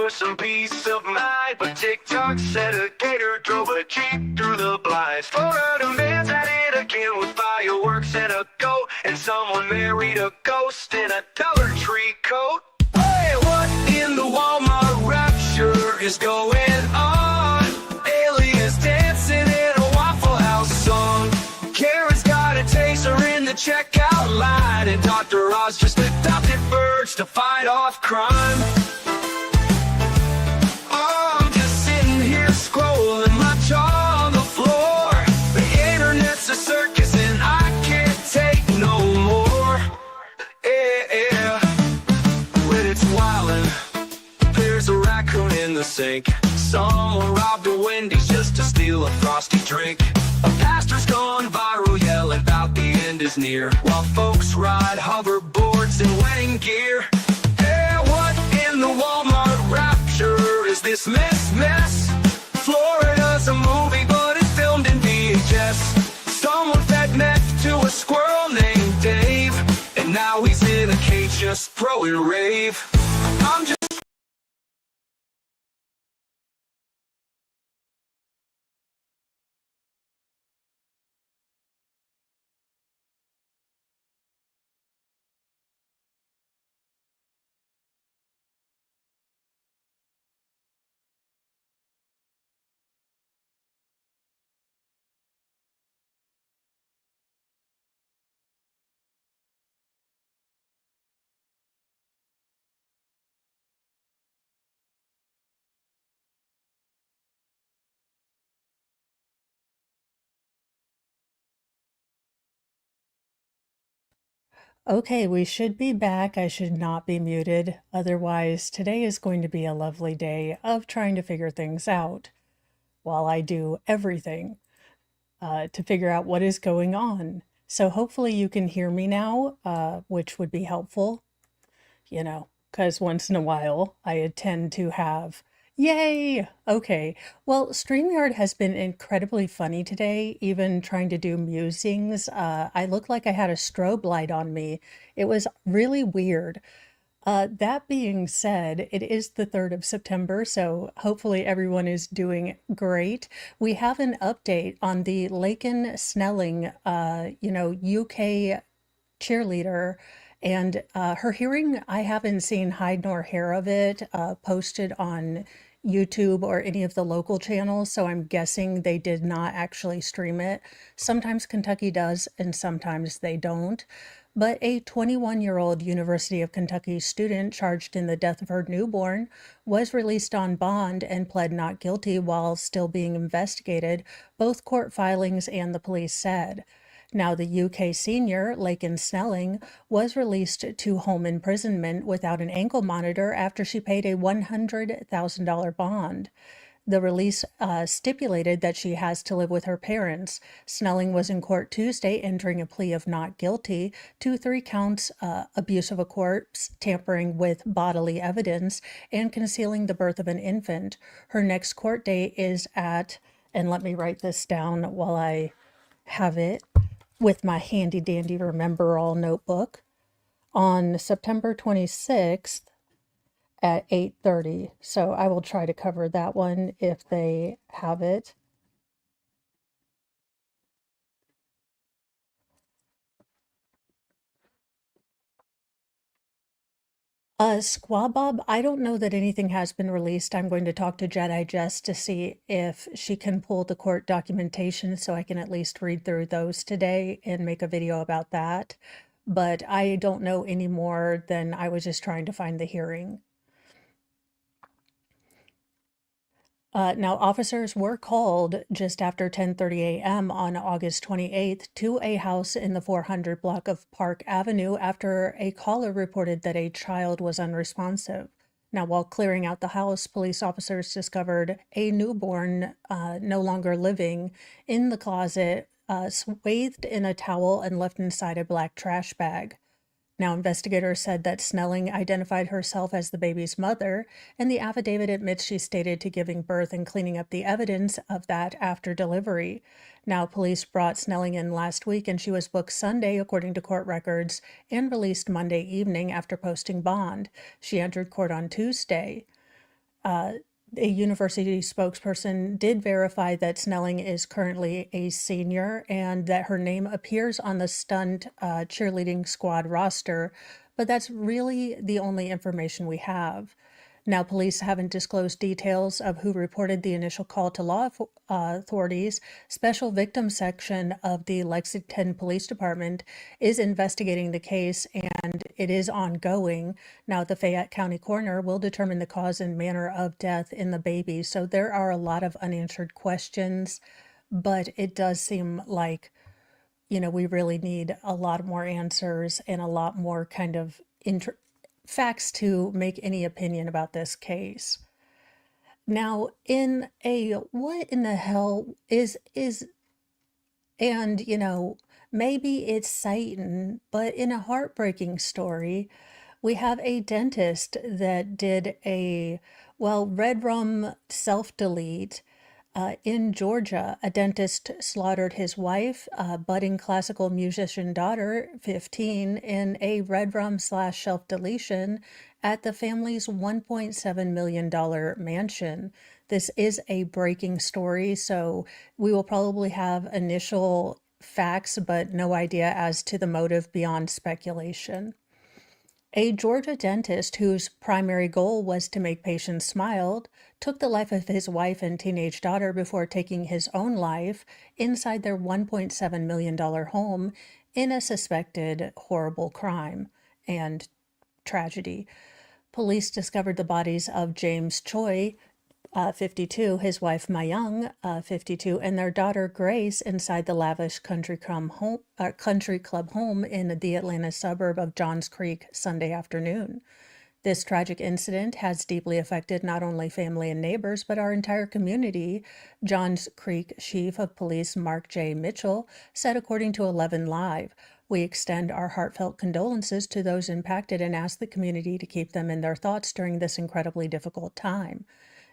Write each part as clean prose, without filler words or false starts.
for some peace of mind, but TikTok said a gator drove a Jeep through the blinds. Florida man's at it again with fireworks and a goat, and someone married a ghost in a Dollar Tree coat. Hey, what in the Walmart rapture is going on? Aliens dancing in a Waffle House song. Karen's got a taser in the checkout line, and Dr. Oz just adopted birds to fight off crime. Oh, I'm just sitting here scrolling, my jaw on the floor. The internet's a circus and I can't take no more. Yeah, when it's wildin', there's a raccoon in the sink. Someone robbed a Wendy's just to steal a frosty drink. A pastor's gone viral yelling about the end is near, while folks ride hoverboards in wedding gear. Hey, what in the Walmart rapture is this mess? Florida's a movie, but it's filmed in VHS. Someone fed meth to a squirrel named Dave, and now he's in a cage just throwing rave. I'm just Okay, we should be back. I should not be muted. Otherwise, today is going to be a lovely day of trying to figure things out while I do everything to figure out what is going on. So hopefully you can hear me now, which would be helpful, because once in a while I tend to have, yay! Okay, well, StreamYard has been incredibly funny today, even trying to do musings. I looked like I had a strobe light on me. It was really weird. That being said, it is the 3rd of September, so hopefully everyone is doing great. We have an update on the Lakin Snelling, UK cheerleader, and her hearing, I haven't seen hide nor hair of it posted on YouTube or any of the local channels, so I'm guessing they did not actually stream it. Sometimes Kentucky does, and sometimes they don't. But a 21-year-old University of Kentucky student charged in the death of her newborn was released on bond and pled not guilty while still being investigated, both court filings and the police said. Now, the UK senior, Lakin Snelling, was released to home imprisonment without an ankle monitor after she paid a $100,000 bond. The release stipulated that she has to live with her parents. Snelling was in court Tuesday entering a plea of not guilty to 3 counts: abuse of a corpse, tampering with bodily evidence, and concealing the birth of an infant. Her next court date is at, and let me write this down while I have it with my handy dandy Remember All notebook, on September 26th at 8:30. So I will try to cover that one if they have it. Squaw Bob, I don't know that anything has been released. I'm going to talk to Jedi Jess to see if she can pull the court documentation so I can at least read through those today and make a video about that. But I don't know any more than I was just trying to find the hearing. Now, officers were called just after 10:30 a.m. on August 28th to a house in the 400 block of Park Avenue after a caller reported that a child was unresponsive. Now, while clearing out the house, police officers discovered a newborn no longer living in the closet, swathed in a towel and left inside a black trash bag. Now, investigators said that Snelling identified herself as the baby's mother, and the affidavit admits she stated to giving birth and cleaning up the evidence of that after delivery. Now, police brought Snelling in last week, and she was booked Sunday, according to court records, and released Monday evening after posting bond. She entered court on Tuesday. a university spokesperson did verify that Snelling is currently a senior and that her name appears on the stunt cheerleading squad roster, but that's really the only information we have. Now, police haven't disclosed details of who reported the initial call to law authorities. Special Victims Section of the Lexington Police Department is investigating the case and it is ongoing. Now, the Fayette County coroner will determine the cause and manner of death in the baby. So there are a lot of unanswered questions, but it does seem like, we really need a lot more answers and a lot more kind of facts to make any opinion about this case. Now, in a what in the hell is and maybe it's Satan, but in a heartbreaking story, we have a dentist that did a red rum self-delete in Georgia. A dentist slaughtered his wife, budding classical musician daughter, 15, in a red rum / self deletion at the family's $1.7 million mansion. This is a breaking story, so we will probably have initial facts, but no idea as to the motive beyond speculation. A Georgia dentist whose primary goal was to make patients smile took the life of his wife and teenage daughter before taking his own life inside their $1.7 million home in a suspected horrible crime and tragedy. Police discovered the bodies of James Choi, 52, his wife Mayung, 52, and their daughter Grace inside the lavish country club home in the Atlanta suburb of Johns Creek Sunday afternoon. This tragic incident has deeply affected not only family and neighbors, but our entire community, Johns Creek Chief of Police Mark J. Mitchell said, according to 11 Live. We extend our heartfelt condolences to those impacted and ask the community to keep them in their thoughts during this incredibly difficult time.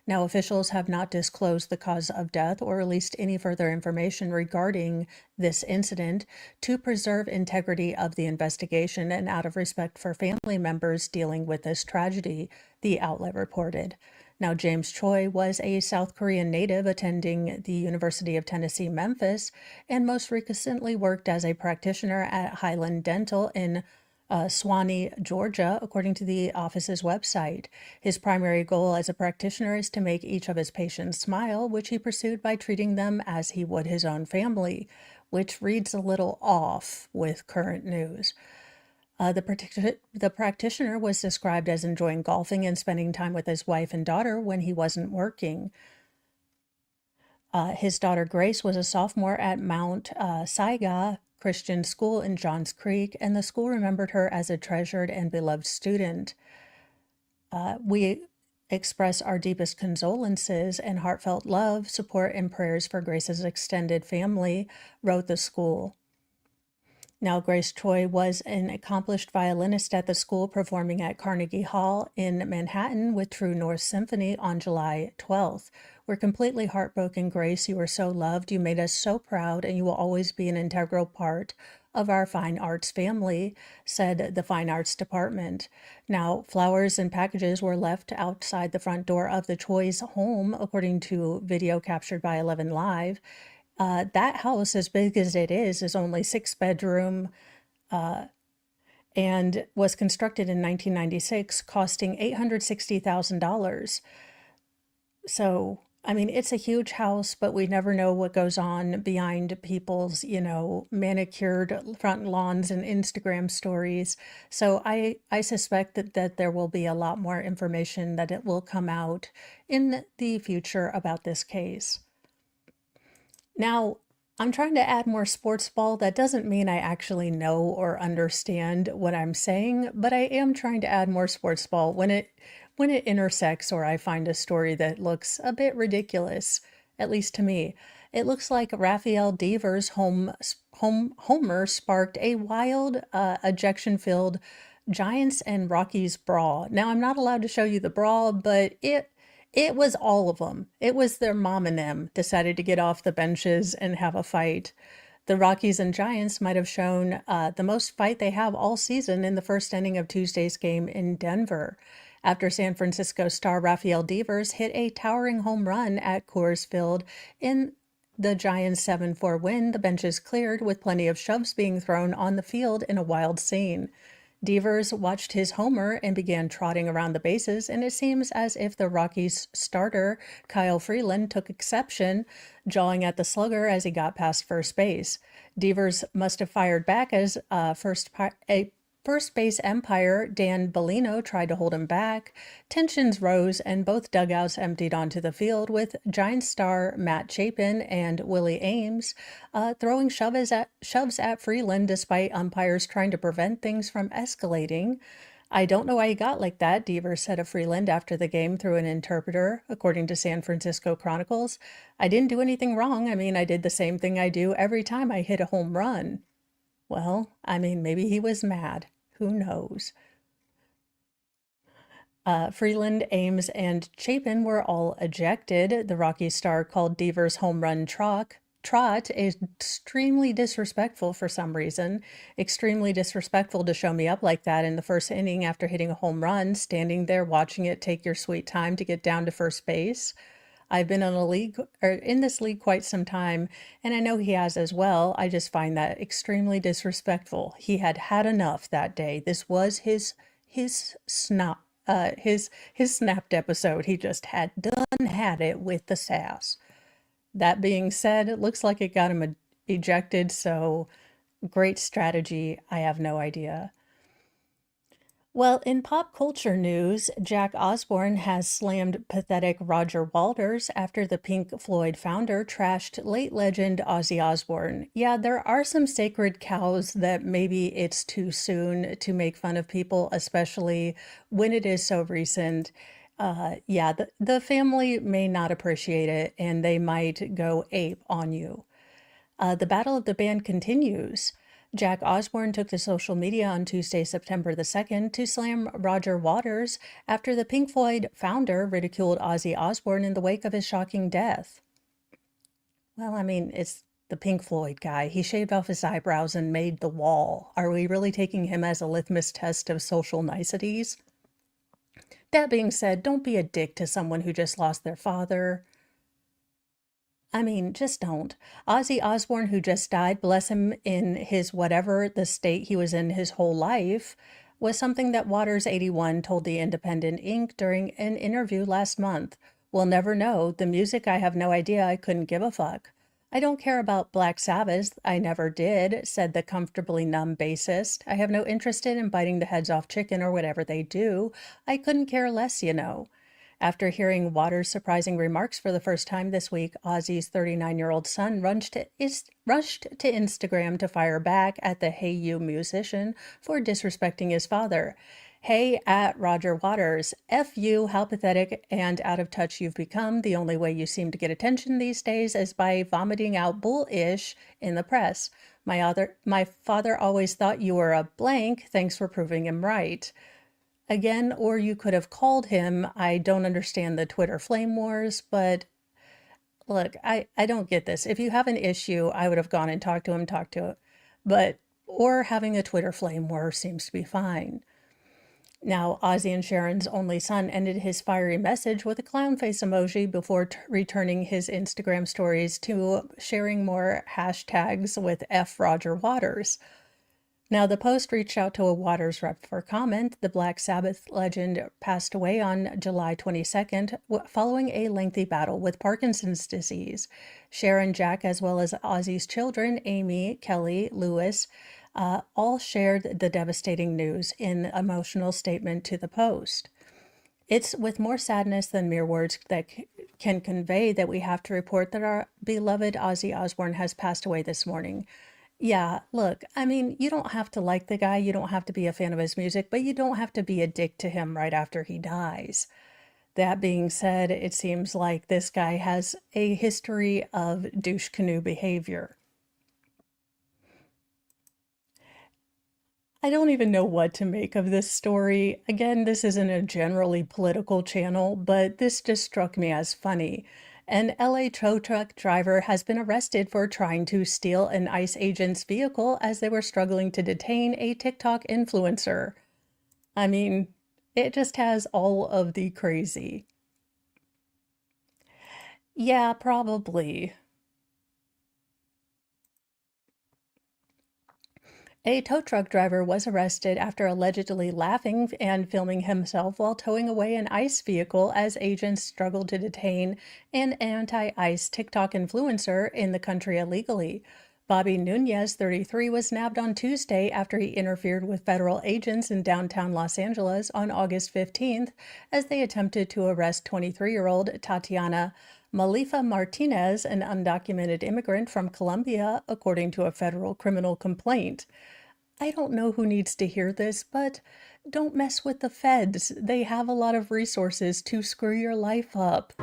Now, officials have not disclosed the cause of death or released any further information regarding this incident to preserve integrity of the investigation and out of respect for family members dealing with this tragedy, the outlet reported. Now, James Choi was a South Korean native attending the University of Tennessee, Memphis, and most recently worked as a practitioner at Highland Dental in Swanee, Georgia, according to the office's website. His primary goal as a practitioner is to make each of his patients smile, which he pursued by treating them as he would his own family, which reads a little off with current news. The practitioner was described as enjoying golfing and spending time with his wife and daughter when he wasn't working. His daughter Grace was a sophomore at Mount Saiga Christian School in Johns Creek, and the school remembered her as a treasured and beloved student. We express our deepest condolences and heartfelt love, support, and prayers for Grace's extended family, wrote the school. Now, Grace Choi was an accomplished violinist at the school, performing at Carnegie Hall in Manhattan with True North Symphony on July 12th. We're completely heartbroken, Grace. You are so loved. You made us so proud, and you will always be an integral part of our fine arts family, said the fine arts department. Now, flowers and packages were left outside the front door of the Choi's home, according to video captured by 11 Live. That house, as big as it is only 6-bedroom and was constructed in 1996, costing $860,000. So, I mean, it's a huge house, but we never know what goes on behind people's, manicured front lawns and Instagram stories. So I suspect that there will be a lot more information that it will come out in the future about this case. Now, I'm trying to add more sports ball. That doesn't mean I actually know or understand what I'm saying, but I am trying to add more sports ball when it intersects or I find a story that looks a bit ridiculous, at least to me. It looks like Rafael Devers' homer sparked a wild, ejection-filled Giants and Rockies brawl. Now, I'm not allowed to show you the brawl, but it was all of them. It was their mom and them decided to get off the benches and have a fight. The Rockies and Giants might have shown the most fight they have all season in the first inning of Tuesday's game in Denver. after San Francisco star Rafael Devers hit a towering home run at Coors Field in the Giants' 7-4 win. The benches cleared with plenty of shoves being thrown on the field in a wild scene. Devers watched his homer and began trotting around the bases, and it seems as if the Rockies starter, Kyle Freeland, took exception, jawing at the slugger as he got past first base. Devers must have fired back as a first base umpire, Dan Bellino, tried to hold him back. Tensions rose and both dugouts emptied onto the field, with Giants star Matt Chapin and Willie Ames throwing shoves at Freeland despite umpires trying to prevent things from escalating. I don't know why he got like that, Devers said of Freeland after the game through an interpreter, according to San Francisco Chronicles. I didn't do anything wrong. I mean, I did the same thing I do every time I hit a home run. Well, I mean, maybe he was mad. Who knows? Freeland, Ames, and Chapin were all ejected. The Rockies star called Devers' home run trot extremely disrespectful for some reason. Extremely disrespectful to show me up like that in the first inning after hitting a home run, standing there watching it take your sweet time to get down to first base. I've been in this league quite some time, and I know he has as well. I just find that extremely disrespectful. He had had enough that day. This was his snapped episode. He just had it with the sass. That being said, it looks like it got him ejected, so great strategy. I have no idea. Well, in pop culture news, Jack Osbourne has slammed pathetic Roger Waters after the Pink Floyd founder trashed late legend Ozzy Osbourne. Yeah, there are some sacred cows that maybe it's too soon to make fun of people, especially when it is so recent. Yeah, the family may not appreciate it and they might go ape on you. The battle of the band continues. Jack Osbourne took to social media on Tuesday, September the 2nd, to slam Roger Waters after the Pink Floyd founder ridiculed Ozzy Osbourne in the wake of his shocking death. Well, I mean, it's the Pink Floyd guy. He shaved off his eyebrows and made the wall. Are we really taking him as a litmus test of social niceties? That being said, don't be a dick to someone who just lost their father. I mean, just don't. Ozzy Osbourne, who just died, bless him in his whatever the state he was in his whole life, was something that Waters 81 told The Independent Inc. during an interview last month. We'll never know. The music, I have no idea. I couldn't give a fuck. I don't care about Black Sabbath. I never did, said the comfortably numb bassist. I have no interest in biting the heads off chicken or whatever they do. I couldn't care less, you know. After hearing Waters' surprising remarks for the first time this week, Ozzy's 39-year-old son rushed to Instagram to fire back at the Hey You musician for disrespecting his father. Hey, at Roger Waters, F you, how pathetic and out of touch you've become. The only way you seem to get attention these days is by vomiting out bullish in the press. My father always thought you were a blank. Thanks for proving him right. Again, or you could have called him. I don't understand the Twitter flame wars, but look, I don't get this. If you have an issue, I would have gone and talked to him. But, or having a Twitter flame war seems to be fine. Now, Ozzy and Sharon's only son ended his fiery message with a clown face emoji before returning his Instagram stories to sharing more hashtags with F Roger Waters. Now, the Post reached out to a Waters rep for comment. The Black Sabbath legend passed away on July 22nd following a lengthy battle with Parkinson's disease. Sharon, Jack, as well as Ozzy's children, Amy, Kelly, Lewis, all shared the devastating news in an emotional statement to the Post. It's with more sadness than mere words that can convey that we have to report that our beloved Ozzy Osbourne has passed away this morning. Yeah, look, I mean, you don't have to like the guy, you don't have to be a fan of his music, but you don't have to be a dick to him right after he dies. That being said, it seems like this guy has a history of douche canoe behavior. I don't even know what to make of this story. Again, this isn't a generally political channel, but this just struck me as funny. An LA tow truck driver has been arrested for trying to steal an ICE agent's vehicle as they were struggling to detain a TikTok influencer. I mean, It just has all of the crazy. Yeah, probably. A tow truck driver was arrested after allegedly laughing and filming himself while towing away an ICE vehicle as agents struggled to detain an anti-ICE TikTok influencer in the country illegally. Bobby Nunez, 33, was nabbed on Tuesday after he interfered with federal agents in downtown Los Angeles on August 15th as they attempted to arrest 23-year-old Tatiana Malifa Martinez, an undocumented immigrant from Colombia, according to a federal criminal complaint. I don't know who needs to hear this, but don't mess with the feds. They have a lot of resources to screw your life up.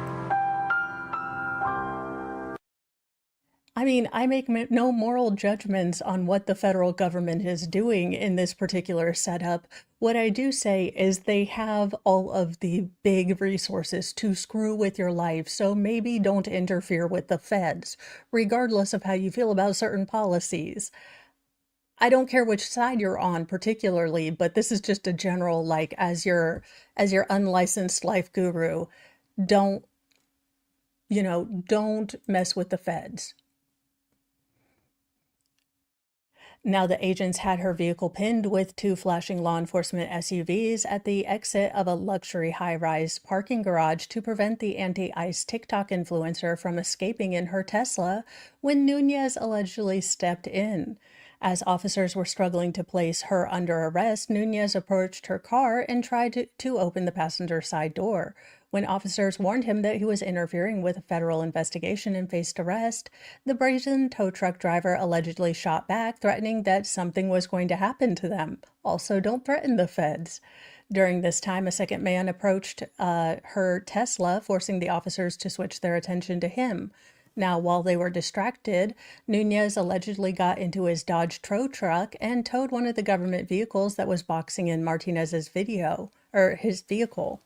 I mean, I make no moral judgments on what the federal government is doing in this particular setup. What I do say is they have all of the big resources to screw with your life, so maybe don't interfere with the feds, regardless of how you feel about certain policies. I don't care which side you're on particularly, but this is just a general, like, as your unlicensed life guru, don't, don't mess with the feds. Now, the agents had her vehicle pinned with two flashing law enforcement SUVs at the exit of a luxury high-rise parking garage to prevent the anti-ICE TikTok influencer from escaping in her Tesla when Nunez allegedly stepped in. As officers were struggling to place her under arrest, Nunez approached her car and tried to open the passenger side door. When officers warned him that he was interfering with a federal investigation and faced arrest, the brazen tow truck driver allegedly shot back, threatening that something was going to happen to them. Also, don't threaten the feds. During this time, a second man approached her Tesla, forcing the officers to switch their attention to him. Now, while they were distracted, Nunez allegedly got into his Dodge tow truck and towed one of the government vehicles that was boxing in Martinez's his vehicle.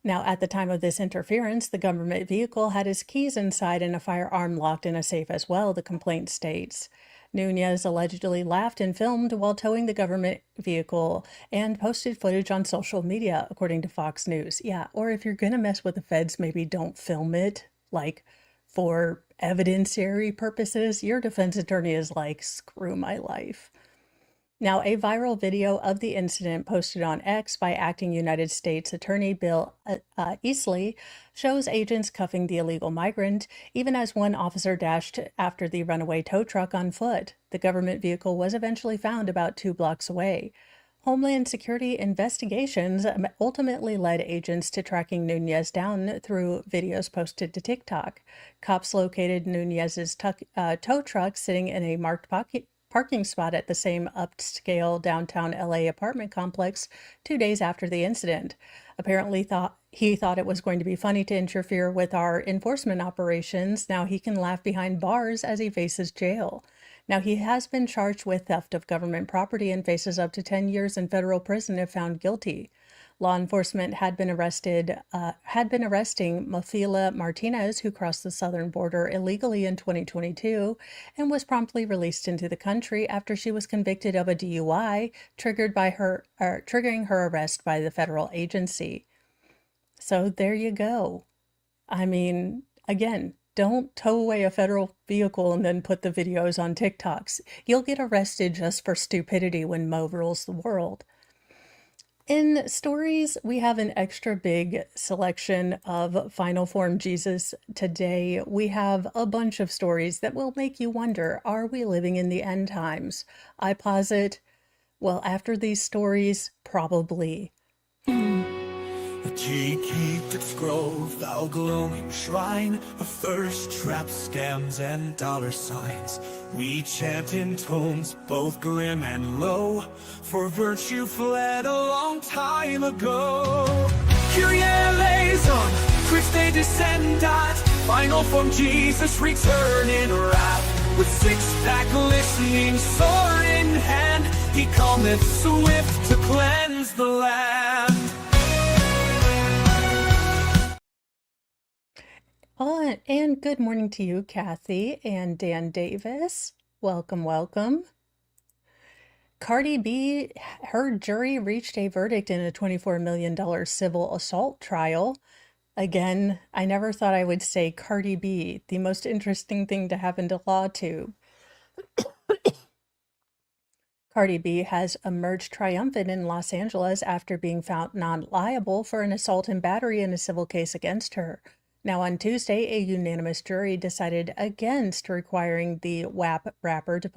Now, at the time of this interference, the government vehicle had his keys inside and a firearm locked in a safe as well, the complaint states. Nunez allegedly laughed and filmed while towing the government vehicle and posted footage on social media, according to Fox News. Yeah, or if you're gonna mess with the feds, maybe don't film it, like, for evidentiary purposes. Your defense attorney is like, screw my life. Now, a viral video of the incident posted on X by acting United States Attorney Bill Easley shows agents cuffing the illegal migrant, even as one officer dashed after the runaway tow truck on foot. The government vehicle was eventually found about 2 blocks away. Homeland Security investigations ultimately led agents to tracking Nunez down through videos posted to TikTok. Cops located Nunez's tow truck sitting in a marked parking spot at the same upscale downtown LA apartment complex 2 days after the incident. Apparently he thought it was going to be funny to interfere with our enforcement operations. Now he can laugh behind bars as he faces jail. Now, he has been charged with theft of government property and faces up to 10 years in federal prison if found guilty. Law enforcement had been arresting Mafila Martinez, who crossed the southern border illegally in 2022 and was promptly released into the country after she was convicted of a DUI triggering her arrest by the federal agency. So there you go. I mean, again, don't tow away a federal vehicle and then put the videos on TikToks. You'll get arrested just for stupidity when Mo rules the world. In stories, we have an extra big selection of Final Form Jesus today. We have a bunch of stories that will make you wonder, are we living in the end times? I posit, well, after these stories, probably. Ye keep its grove, thou glowing shrine of thirst traps, scams, and dollar signs. We chant in tones both grim and low, for virtue fled a long time ago. Kyrie eleison, Christe descendat, Final Form Jesus return in wrath. With six-pack glistening, sword in hand, he cometh swift to cleanse the land. And good morning to you, Kathy and Dan Davis. Welcome, welcome. Cardi B, her jury reached a verdict in a $24 million civil assault trial. Again, I never thought I would say Cardi B, the most interesting thing to happen to LawTube. Cardi B has emerged triumphant in Los Angeles after being found not liable for an assault and battery in a civil case against her. Now, on Tuesday, a unanimous jury decided against requiring the WAP rapper to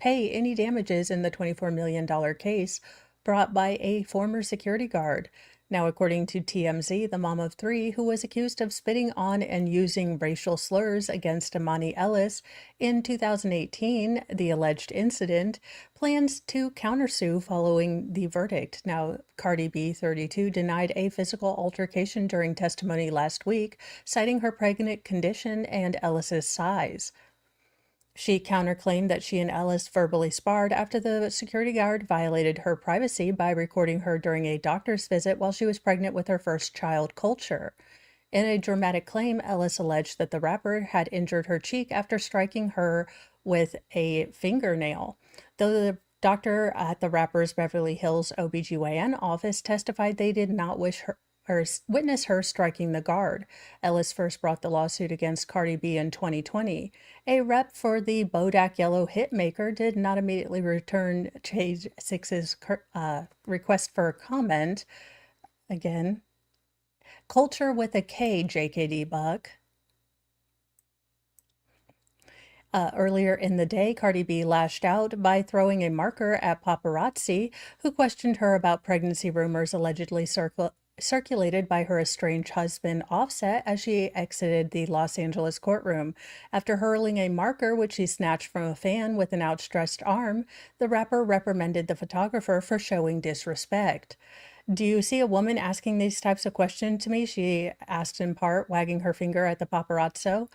pay any damages in the $24 million case brought by a former security guard. Now, according to TMZ, the mom of three, who was accused of spitting on and using racial slurs against Amani Ellis in 2018, the alleged incident, plans to countersue following the verdict. Now, Cardi B, 32, denied a physical altercation during testimony last week, citing her pregnant condition and Ellis's size. She counterclaimed that she and Ellis verbally sparred after the security guard violated her privacy by recording her during a doctor's visit while she was pregnant with her first child, Culture. In a dramatic claim, Ellis alleged that the rapper had injured her cheek after striking her with a fingernail. Though the doctor at the rapper's Beverly Hills OBGYN office testified they did not witness her striking the guard. Ellis first brought the lawsuit against Cardi B in 2020. A rep for the Bodak Yellow hitmaker did not immediately return Page Six's request for comment. Again, Culture with a K, JKD Buck. Earlier in the day, Cardi B lashed out by throwing a marker at paparazzi who questioned her about pregnancy rumors allegedly circulated by her estranged husband Offset as she exited the Los Angeles courtroom. After hurling a marker which she snatched from a fan with an outstretched arm, the rapper reprimanded the photographer for showing disrespect. Do you see a woman asking these types of questions to me? She asked in part, wagging her finger at the paparazzo.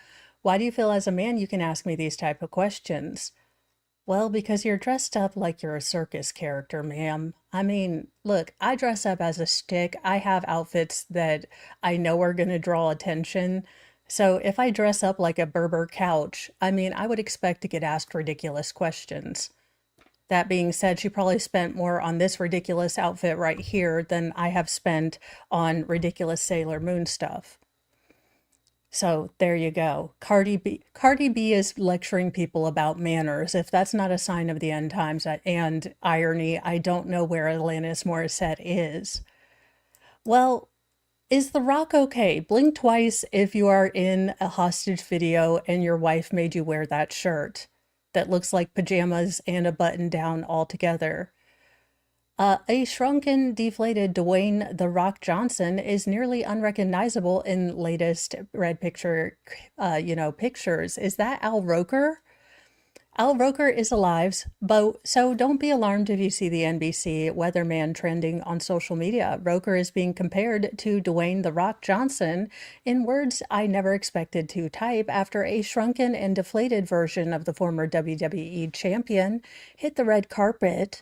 Why do you feel as a man you can ask me these type of questions? Well, because you're dressed up like you're a circus character, ma'am. I mean, look, I dress up as a stick. I have outfits that I know are going to draw attention. So if I dress up like a Berber couch, I mean, I would expect to get asked ridiculous questions. That being said, she probably spent more on this ridiculous outfit right here than I have spent on ridiculous Sailor Moon stuff. So there you go. Cardi B is lecturing people about manners. If that's not a sign of the end times and irony, I don't know where Alanis Morissette is. Well, is The Rock okay? Blink twice if you are in a hostage video and your wife made you wear that shirt that looks like pajamas and a button down all together. A shrunken, deflated Dwayne "The Rock" Johnson is nearly unrecognizable in latest Red Picture, pictures. Is that Al Roker? Al Roker is alive, so don't be alarmed if you see the NBC weatherman trending on social media. Roker is being compared to Dwayne "The Rock" Johnson in words I never expected to type after a shrunken and deflated version of the former WWE champion hit the red carpet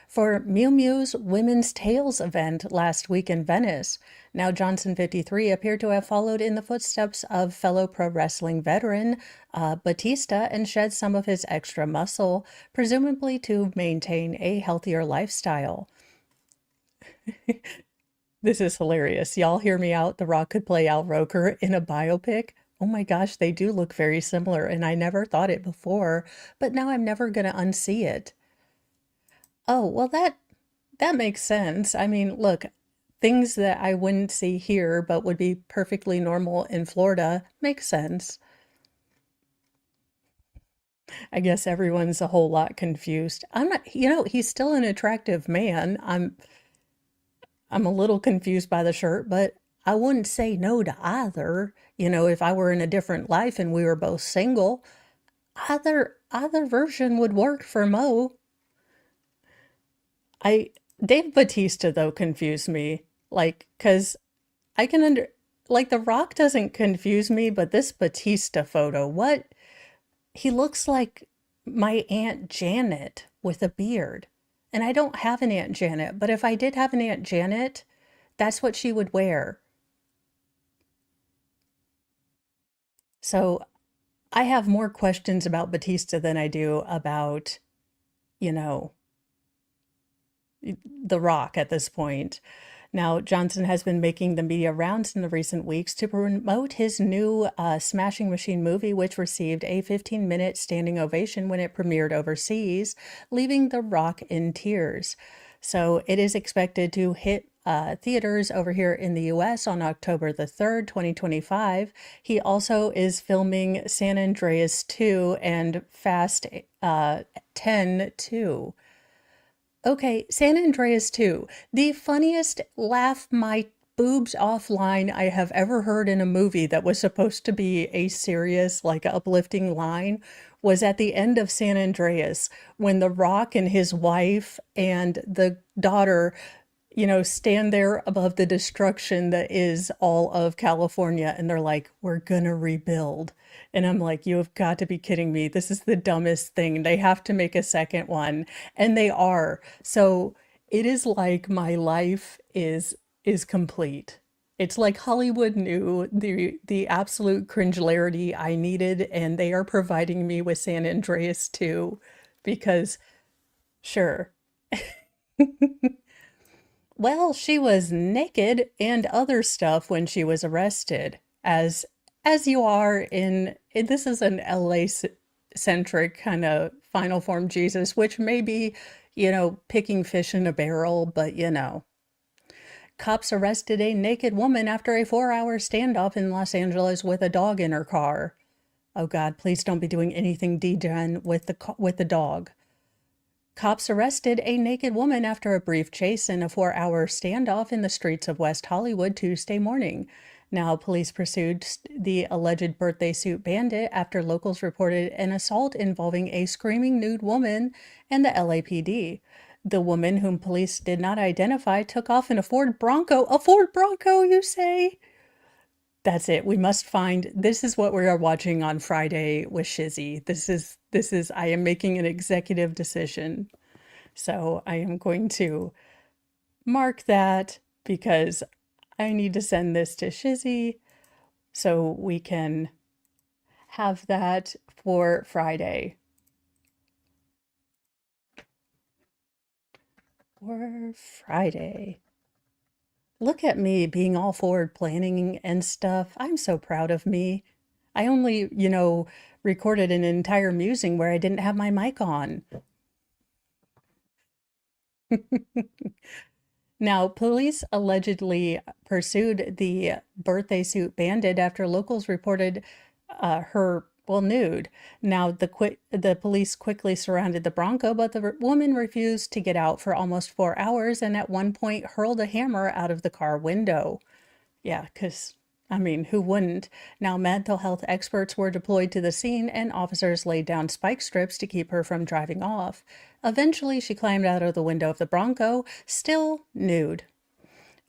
for Miu Miu's Women's Tales event last week in Venice. Now, Johnson, 53, appeared to have followed in the footsteps of fellow pro wrestling veteran Batista and shed some of his extra muscle, presumably to maintain a healthier lifestyle. This is hilarious. Y'all hear me out? The Rock could play Al Roker in a biopic. Oh my gosh, they do look very similar, and I never thought it before, but now I'm never going to unsee it. Oh, well, that makes sense. I mean, look, things that I wouldn't see here but would be perfectly normal in Florida makes sense. I guess everyone's a whole lot confused. I'm not, he's still an attractive man. I'm a little confused by the shirt, but I wouldn't say no to either. If I were in a different life and we were both single, either version would work for Mo. Dave Batista though confused me, like, cause I can like The Rock doesn't confuse me, but this Batista photo, he looks like my Aunt Janet with a beard. And I don't have an Aunt Janet, but if I did have an Aunt Janet, that's what she would wear. So I have more questions about Batista than I do about, you know, The Rock at this point. Now, Johnson has been making the media rounds in the recent weeks to promote his new Smashing Machine movie, which received a 15-minute standing ovation when it premiered overseas, leaving The Rock in tears. So it is expected to hit theaters over here in the US on October the 3rd, 2025. He also is filming San Andreas 2 and Fast 10 2. Okay, San Andreas 2, the funniest laugh my boobs off line I have ever heard in a movie that was supposed to be a serious, like uplifting line was at the end of San Andreas when The Rock and his wife and the daughter, stand there above the destruction that is all of California and they're like, we're gonna rebuild. And I'm like, you have got to be kidding me. This is the dumbest thing. They have to make a second one. And they are. So it is like my life is complete. It's like Hollywood knew the absolute cringelarity I needed, and they are providing me with San Andreas too, because sure. Well, she was naked and other stuff when she was arrested, as you are this is an LA centric kind of final form Jesus, which may be, picking fish in a barrel, but Cops arrested a naked woman after a 4-hour standoff in Los Angeles with a dog in her car. Oh God, please don't be doing anything degen with the dog. Cops arrested a naked woman after a brief chase and a 4-hour standoff in the streets of West Hollywood Tuesday morning. Now, police pursued the alleged birthday suit bandit after locals reported an assault involving a screaming nude woman and the LAPD. The woman, whom police did not identify, took off in a Ford Bronco. A Ford Bronco, you say? That's it. We must find, this is what we are watching on Friday with Shizzy. I am making an executive decision. So I am going to mark that because I need to send this to Shizzy so we can have that for Friday. For Friday. Look at me being all forward planning and stuff. I'm so proud of me. I only, recorded an entire musing where I didn't have my mic on. Now, police allegedly pursued the birthday suit bandit after locals reported her, well, nude. Now, the police quickly surrounded the Bronco, but the woman refused to get out for almost 4 hours and at one point hurled a hammer out of the car window. Yeah, because, I mean, who wouldn't? Now, mental health experts were deployed to the scene and officers laid down spike strips to keep her from driving off. Eventually, she climbed out of the window of the Bronco, still nude.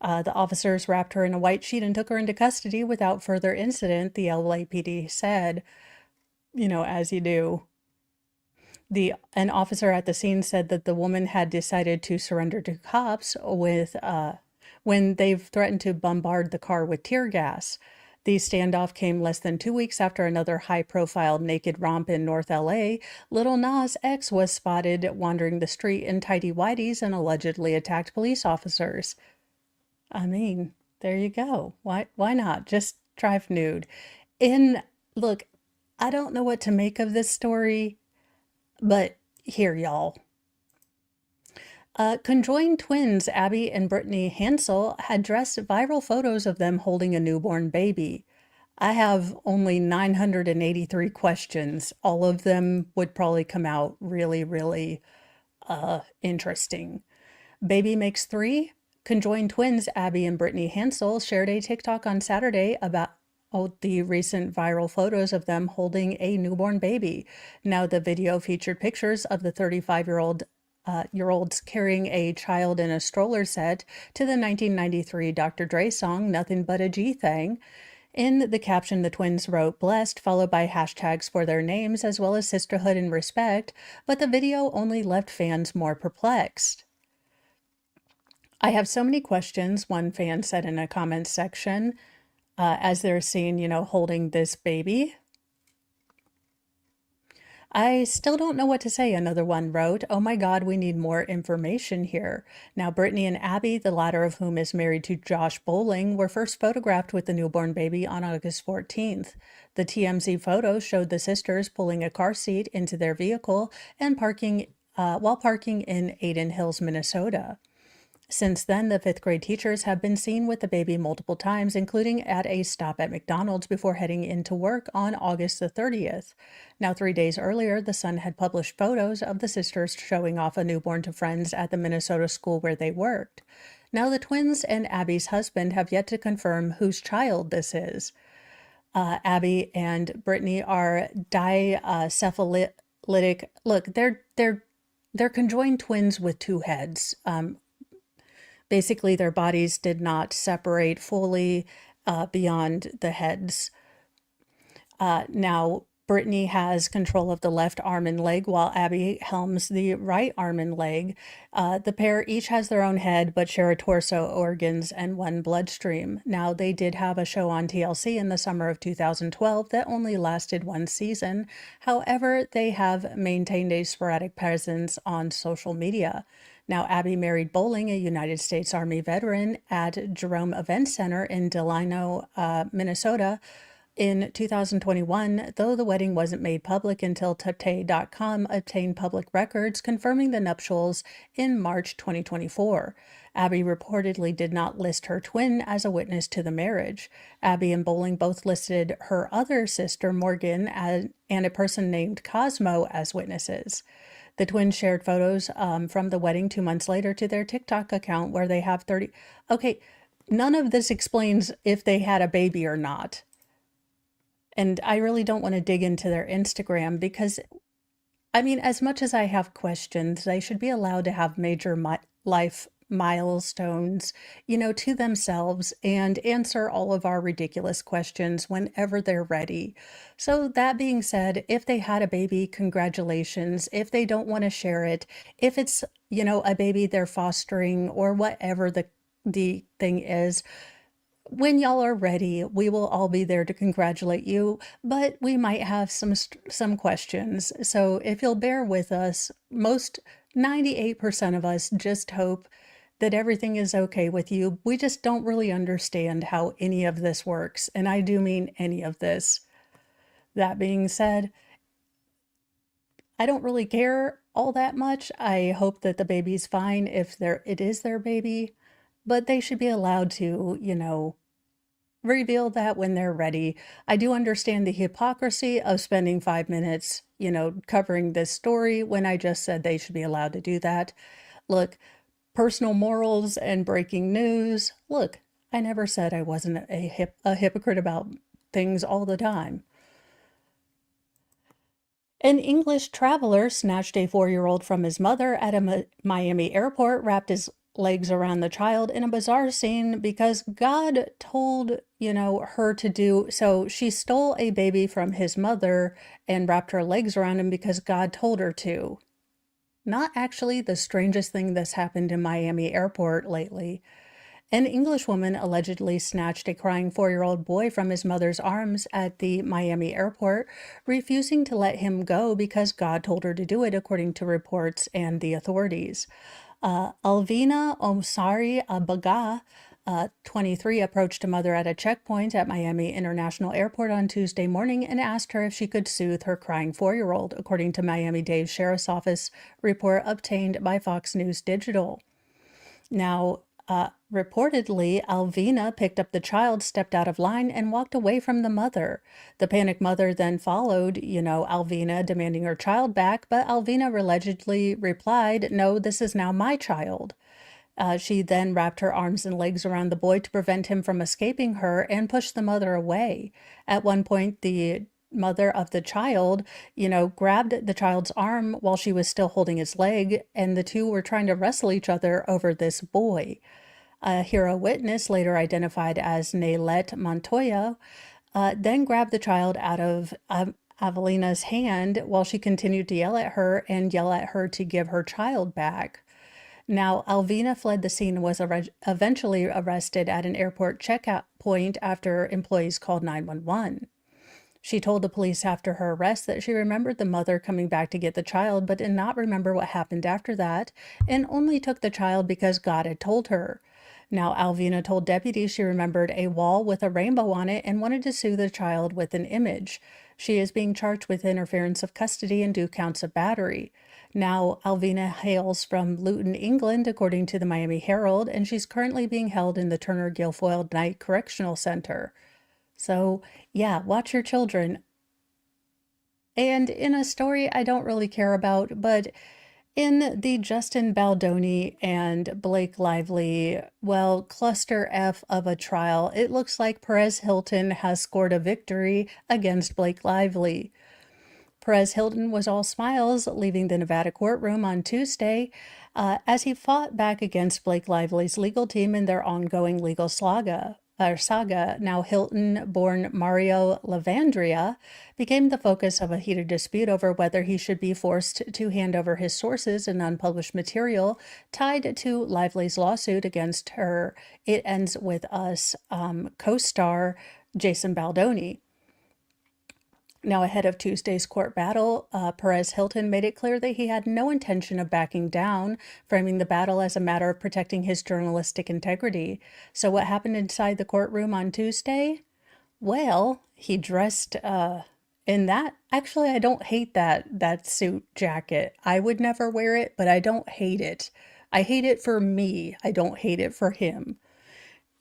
The officers wrapped her in a white sheet and took her into custody without further incident, the LAPD said. As you do. An officer at the scene said that the woman had decided to surrender to cops when they've threatened to bombard the car with tear gas. The standoff came less than 2 weeks after another high-profile naked romp in North LA. Lil Nas X was spotted wandering the street in tighty-whities and allegedly attacked police officers. I mean, there you go. Why not? Just drive nude. Look, I don't know what to make of this story, but here, y'all. Conjoined twins Abby and Brittany Hansel had dressed viral photos of them holding a newborn baby. I have only 983 questions. All of them would probably come out really, really interesting. Baby makes three. Conjoined twins Abby and Brittany Hansel shared a TikTok on Saturday about the recent viral photos of them holding a newborn baby. Now, the video featured pictures of the 35-year-olds carrying a child in a stroller set to the 1993 Dr. Dre song, Nothing But a G-Thang. In the caption, the twins wrote blessed, followed by hashtags for their names, as well as sisterhood and respect, but the video only left fans more perplexed. I have so many questions, one fan said in a comments section, as they're seen, holding this baby. I still don't know what to say, another one wrote. Oh my God, we need more information here. Now, Brittany and Abby, the latter of whom is married to Josh Bowling, were first photographed with the newborn baby on August 14th. The TMZ photos showed the sisters pulling a car seat into their vehicle and while parking in Adin Hills, Minnesota. Since then, the fifth grade teachers have been seen with the baby multiple times, including at a stop at McDonald's before heading into work on August the 30th. Now, 3 days earlier, the Sun had published photos of the sisters showing off a newborn to friends at the Minnesota school where they worked. Now, the twins and Abby's husband have yet to confirm whose child this is. Abby and Brittany are dicephalitic. Look, they're conjoined twins with two heads. Basically, their bodies did not separate fully beyond the heads. Now, Brittany has control of the left arm and leg, while Abby helms the right arm and leg. The pair each has their own head, but share a torso, organs, and one bloodstream. Now, they did have a show on TLC in the summer of 2012 that only lasted one season. However, they have maintained a sporadic presence on social media. Now, Abby married Bowling, a United States Army veteran, at Jerome Event Center in Delano, Minnesota, in 2021, though the wedding wasn't made public until Tate.com obtained public records confirming the nuptials in March 2024. Abby reportedly did not list her twin as a witness to the marriage. Abby and Bowling both listed her other sister, Morgan, and a person named Cosmo as witnesses. The twins shared photos from the wedding 2 months later to their TikTok account where they have 30. Okay, none of this explains if they had a baby or not. And I really don't want to dig into their Instagram because, I mean, as much as I have questions, they should be allowed to have major life milestones, to themselves and answer all of our ridiculous questions whenever they're ready. So that being said, if they had a baby, congratulations. If they don't want to share it, if it's, a baby they're fostering or whatever the thing is, when y'all are ready, we will all be there to congratulate you, but we might have some questions. So if you'll bear with us, most 98% of us just hope that everything is okay with you. We just don't really understand how any of this works, and I do mean any of this. That being said, I don't really care all that much. I hope that the baby's fine if it is their baby, but they should be allowed to, reveal that when they're ready. I do understand the hypocrisy of spending 5 minutes, covering this story when I just said they should be allowed to do that. Look, personal morals and breaking news. Look, I never said I wasn't a hypocrite about things all the time. An English traveler snatched a 4-year-old from his mother at a Miami airport, wrapped his legs around the child in a bizarre scene because God told, her to do. So she stole a baby from his mother and wrapped her legs around him because God told her to. Not actually the strangest thing that's happened in Miami airport lately. An English woman allegedly snatched a crying 4-year-old boy from his mother's arms at the Miami airport, refusing to let him go because God told her to do it, according to reports and the authorities. Alvina Omsari Abaga, 23, approached a mother at a checkpoint at Miami International Airport on Tuesday morning and asked her if she could soothe her crying 4-year-old, according to Miami-Dade Sheriff's Office report obtained by Fox News Digital. Now, reportedly, Alvina picked up the child, stepped out of line, and walked away from the mother. The panicked mother then followed, Alvina, demanding her child back, but Alvina allegedly replied, "No, this is now my child." She then wrapped her arms and legs around the boy to prevent him from escaping her and pushed the mother away. At one point, the mother of the child, grabbed the child's arm while she was still holding his leg, and the two were trying to wrestle each other over this boy. A hero witness, later identified as Naylette Montoya, then grabbed the child out of Avelina's hand while she continued to yell at her to give her child back. Now, Alvina fled the scene and was eventually arrested at an airport checkout point after employees called 911. She told the police after her arrest that she remembered the mother coming back to get the child, but did not remember what happened after that, and only took the child because God had told her. Now, Alvina told deputies she remembered a wall with a rainbow on it and wanted to sue the child with an image. She is being charged with interference of custody and 2 counts of battery. Now, Alvina hails from Luton, England, according to the Miami Herald, and she's currently being held in the Turner Guilfoyle Night Correctional Center. So, yeah, watch your children. And in a story I don't really care about, but in the Justin Baldoni and Blake Lively, well, cluster F of a trial, it looks like Perez Hilton has scored a victory against Blake Lively. Perez Hilton was all smiles leaving the Nevada courtroom on Tuesday as he fought back against Blake Lively's legal team in their ongoing legal saga. Now, Hilton, born Mario Lavandria, became the focus of a heated dispute over whether he should be forced to hand over his sources and unpublished material tied to Lively's lawsuit against her It Ends With Us co-star Jason Baldoni. Now, ahead of Tuesday's court battle, Perez Hilton made it clear that he had no intention of backing down, framing the battle as a matter of protecting his journalistic integrity. So what happened inside the courtroom on Tuesday? Well, he dressed in that. Actually, I don't hate that suit jacket. I would never wear it, but I don't hate it. I hate it for me. I don't hate it for him.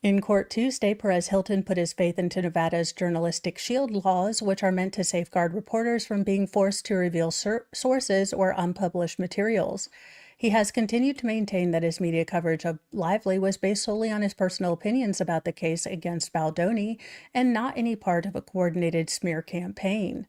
In court Tuesday, Perez Hilton put his faith into Nevada's journalistic shield laws, which are meant to safeguard reporters from being forced to reveal sources or unpublished materials. He has continued to maintain that his media coverage of Lively was based solely on his personal opinions about the case against Baldoni and not any part of a coordinated smear campaign.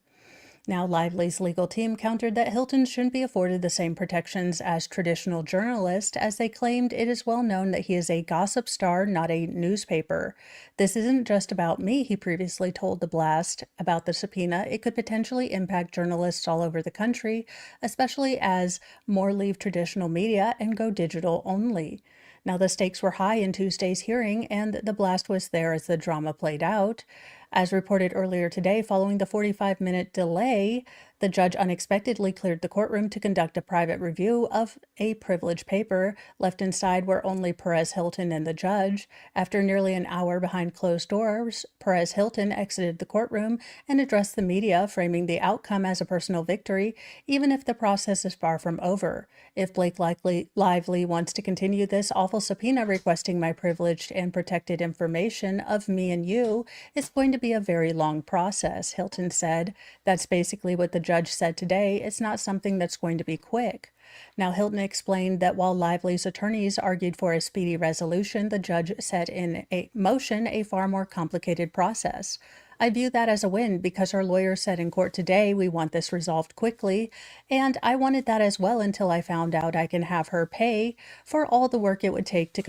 Now, Lively's legal team countered that Hilton shouldn't be afforded the same protections as traditional journalists, as they claimed it is well known that he is a gossip star, not a newspaper. This isn't just about me, he previously told The Blast about the subpoena. It could potentially impact journalists all over the country, especially as more leave traditional media and go digital only. Now, the stakes were high in Tuesday's hearing, and The Blast was there as the drama played out. As reported earlier today, following the 45-minute delay, the judge unexpectedly cleared the courtroom to conduct a private review of a privileged paper. Left inside were only Perez Hilton and the judge. After nearly an hour behind closed doors, Perez Hilton exited the courtroom and addressed the media, framing the outcome as a personal victory, even if the process is far from over. If Blake Lively wants to continue this awful subpoena requesting my privileged and protected information of me and you, it's going to be a very long process, Hilton said. That's basically what the judge said today. It's not something that's going to be quick. Now, Hilton explained that while Lively's attorneys argued for a speedy resolution, the judge set in motion a far more complicated process. I view that as a win because our lawyer said in court today, we want this resolved quickly, and I wanted that as well until I found out I can have her pay for all the work it would take to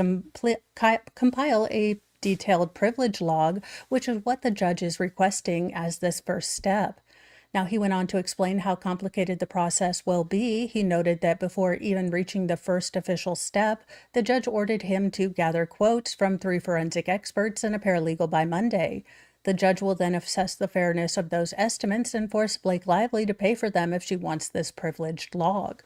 compile a detailed privilege log, which is what the judge is requesting as this first step. Now, he went on to explain how complicated the process will be. He noted that before even reaching the first official step, the judge ordered him to gather quotes from 3 forensic experts and a paralegal by Monday. The judge will then assess the fairness of those estimates and force Blake Lively to pay for them if she wants this privileged log.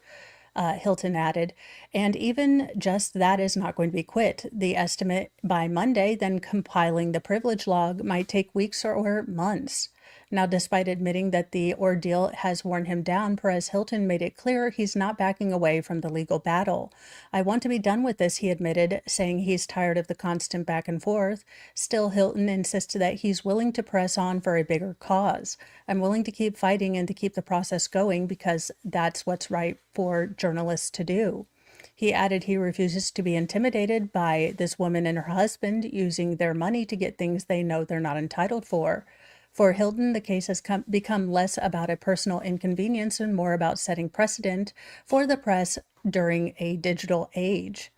Hilton added, and even just that is not going to be quick. The estimate by Monday, then compiling the privilege log, might take weeks or months. Now, despite admitting that the ordeal has worn him down, Perez Hilton made it clear he's not backing away from the legal battle. I want to be done with this, he admitted, saying he's tired of the constant back and forth. Still, Hilton insisted that he's willing to press on for a bigger cause. I'm willing to keep fighting and to keep the process going because that's what's right for journalists to do. He added he refuses to be intimidated by this woman and her husband using their money to get things they know they're not entitled for. For Hilton, the case has become less about a personal inconvenience and more about setting precedent for the press during a digital age.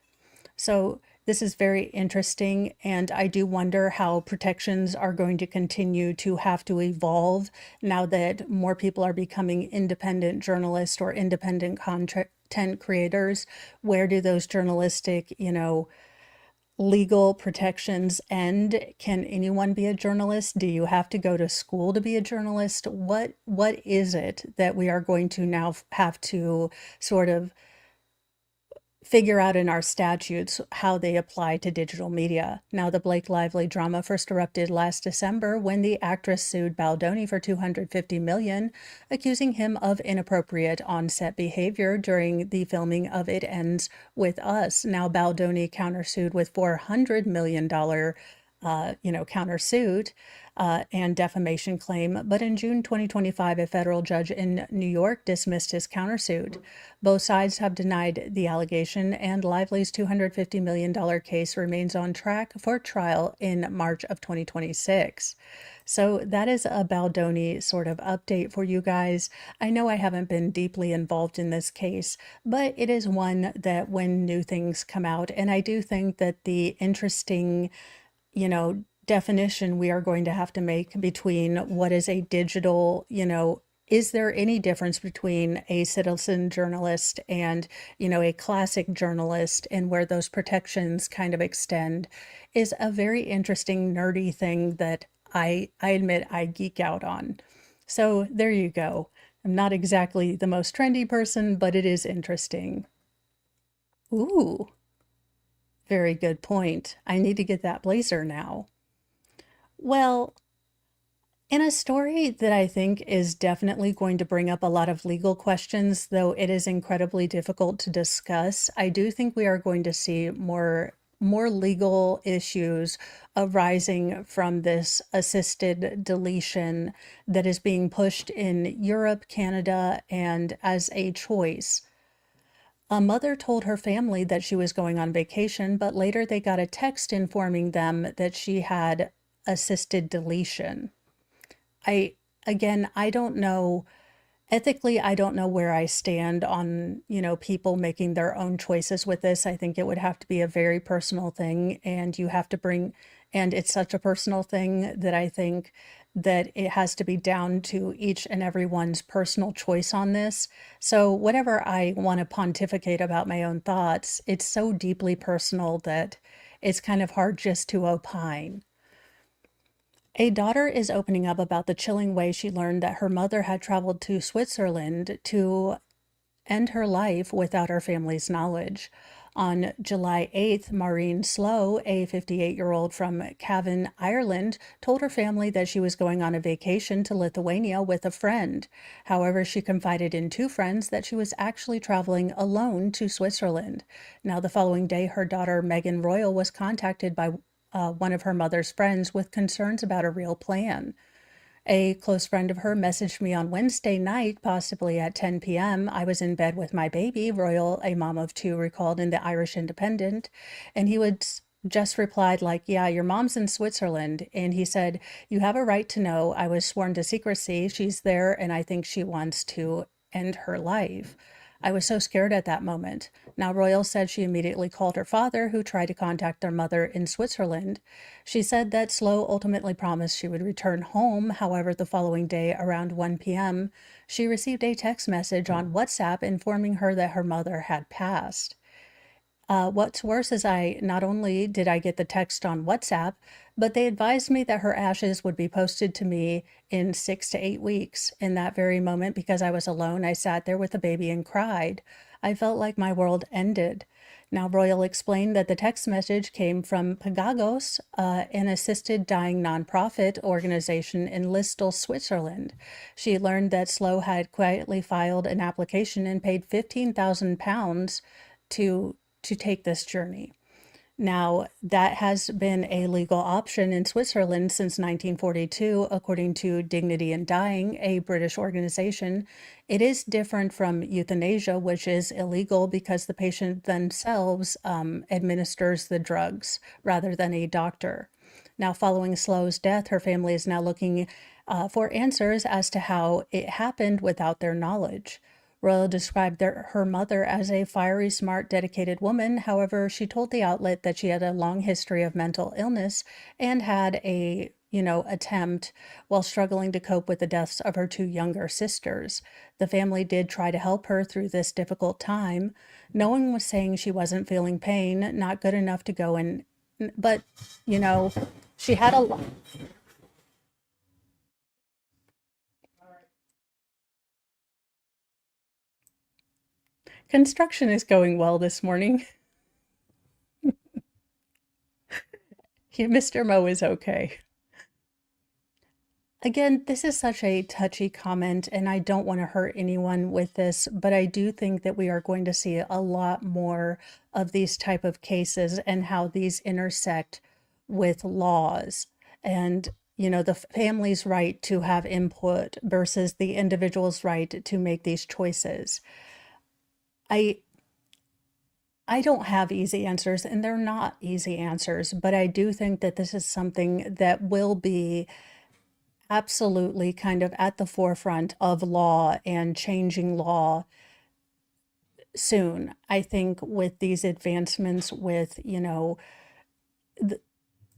So this is very interesting, and I do wonder how protections are going to continue to have to evolve now that more people are becoming independent journalists or independent content creators. Where do those journalistic, legal protections end? Can anyone be a journalist? Do you have to go to school to be a journalist? What is it that we are going to now have to sort of figure out in our statutes how they apply to digital media? Now, the Blake Lively drama first erupted last December when the actress sued Baldoni for $250 million, accusing him of inappropriate on-set behavior during the filming of It Ends With Us. Now, Baldoni countersued with $400 million countersuit and defamation claim. But in June 2025, a federal judge in New York dismissed his countersuit. Both sides have denied the allegation, and Lively's $250 million case remains on track for trial in March of 2026. So that is a Baldoni sort of update for you guys. I know I haven't been deeply involved in this case, but it is one that when new things come out, and I do think that the interesting definition we are going to have to make between what is a digital, is there any difference between a citizen journalist and, a classic journalist, and where those protections kind of extend, is a very interesting, nerdy thing that I admit I geek out on. So there you go. I'm not exactly the most trendy person, but it is interesting. Ooh, very good point. I need to get that blazer now. Well, in a story that I think is definitely going to bring up a lot of legal questions, though it is incredibly difficult to discuss, I do think we are going to see more legal issues arising from this assisted deletion that is being pushed in Europe, Canada, and as a choice. A mother told her family that she was going on vacation, but later they got a text informing them that she had assisted deletion. I, again, I don't know. Ethically, I don't know where I stand on, people making their own choices with this. I think it would have to be a very personal thing, and you have to and it's such a personal thing that I think that it has to be down to each and everyone's personal choice on this. So whatever I want to pontificate about my own thoughts, it's so deeply personal that it's kind of hard just to opine. A daughter is opening up about the chilling way she learned that her mother had traveled to Switzerland to end her life without her family's knowledge. On July 8th, Maureen Slow, a 58-year-old from Cavan, Ireland, told her family that she was going on a vacation to Lithuania with a friend. However, she confided in two friends that she was actually traveling alone to Switzerland. Now, the following day, her daughter Megan Royal was contacted by one of her mother's friends with concerns about a real plan. A close friend of her messaged me on Wednesday night, possibly at 10 p.m. I was in bed with my baby, Royal, a mom of two, recalled in the Irish Independent, and he would just replied like, yeah, your mom's in Switzerland. And he said, you have a right to know. I was sworn to secrecy. She's there, and I think she wants to end her life. I was so scared at that moment. Now, Royal said she immediately called her father, who tried to contact their mother in Switzerland. She said that Slow ultimately promised she would return home. However, the following day, around 1 p.m., she received a text message on WhatsApp informing her that her mother had passed. What's worse is not only did I get the text on WhatsApp, but they advised me that her ashes would be posted to me in 6 to 8 weeks. In that very moment, because I was alone, I sat there with the baby and cried. I felt like my world ended. Now, Royal explained that the text message came from Pagagos, an assisted dying nonprofit organization in Listel, Switzerland. She learned that Slow had quietly filed an application and paid £15,000 to take this journey. Now, that has been a legal option in Switzerland since 1942, according to Dignity in Dying, a British organization. It is different from euthanasia, which is illegal because the patient themselves administers the drugs rather than a doctor. Now, following Slow's death, her family is now looking for answers as to how it happened without their knowledge. Royal described her mother as a fiery, smart, dedicated woman. However, she told the outlet that she had a long history of mental illness and had a, attempt while struggling to cope with the deaths of her two younger sisters. The family did try to help her through this difficult time. No one was saying she wasn't feeling pain, not good enough to go and But, you know, she had a lot. Construction is going well this morning. Mr. Mo is okay. Again, this is such a touchy comment, and I don't want to hurt anyone with this, but I do think that we are going to see a lot more of these type of cases and how these intersect with laws and, you know, the family's right to have input versus the individual's right to make these choices. I I don't have easy answers, and they're not easy answers, but I do think that this is something that will be absolutely kind of at the forefront of law and changing law soon. I think with these advancements, with, you know,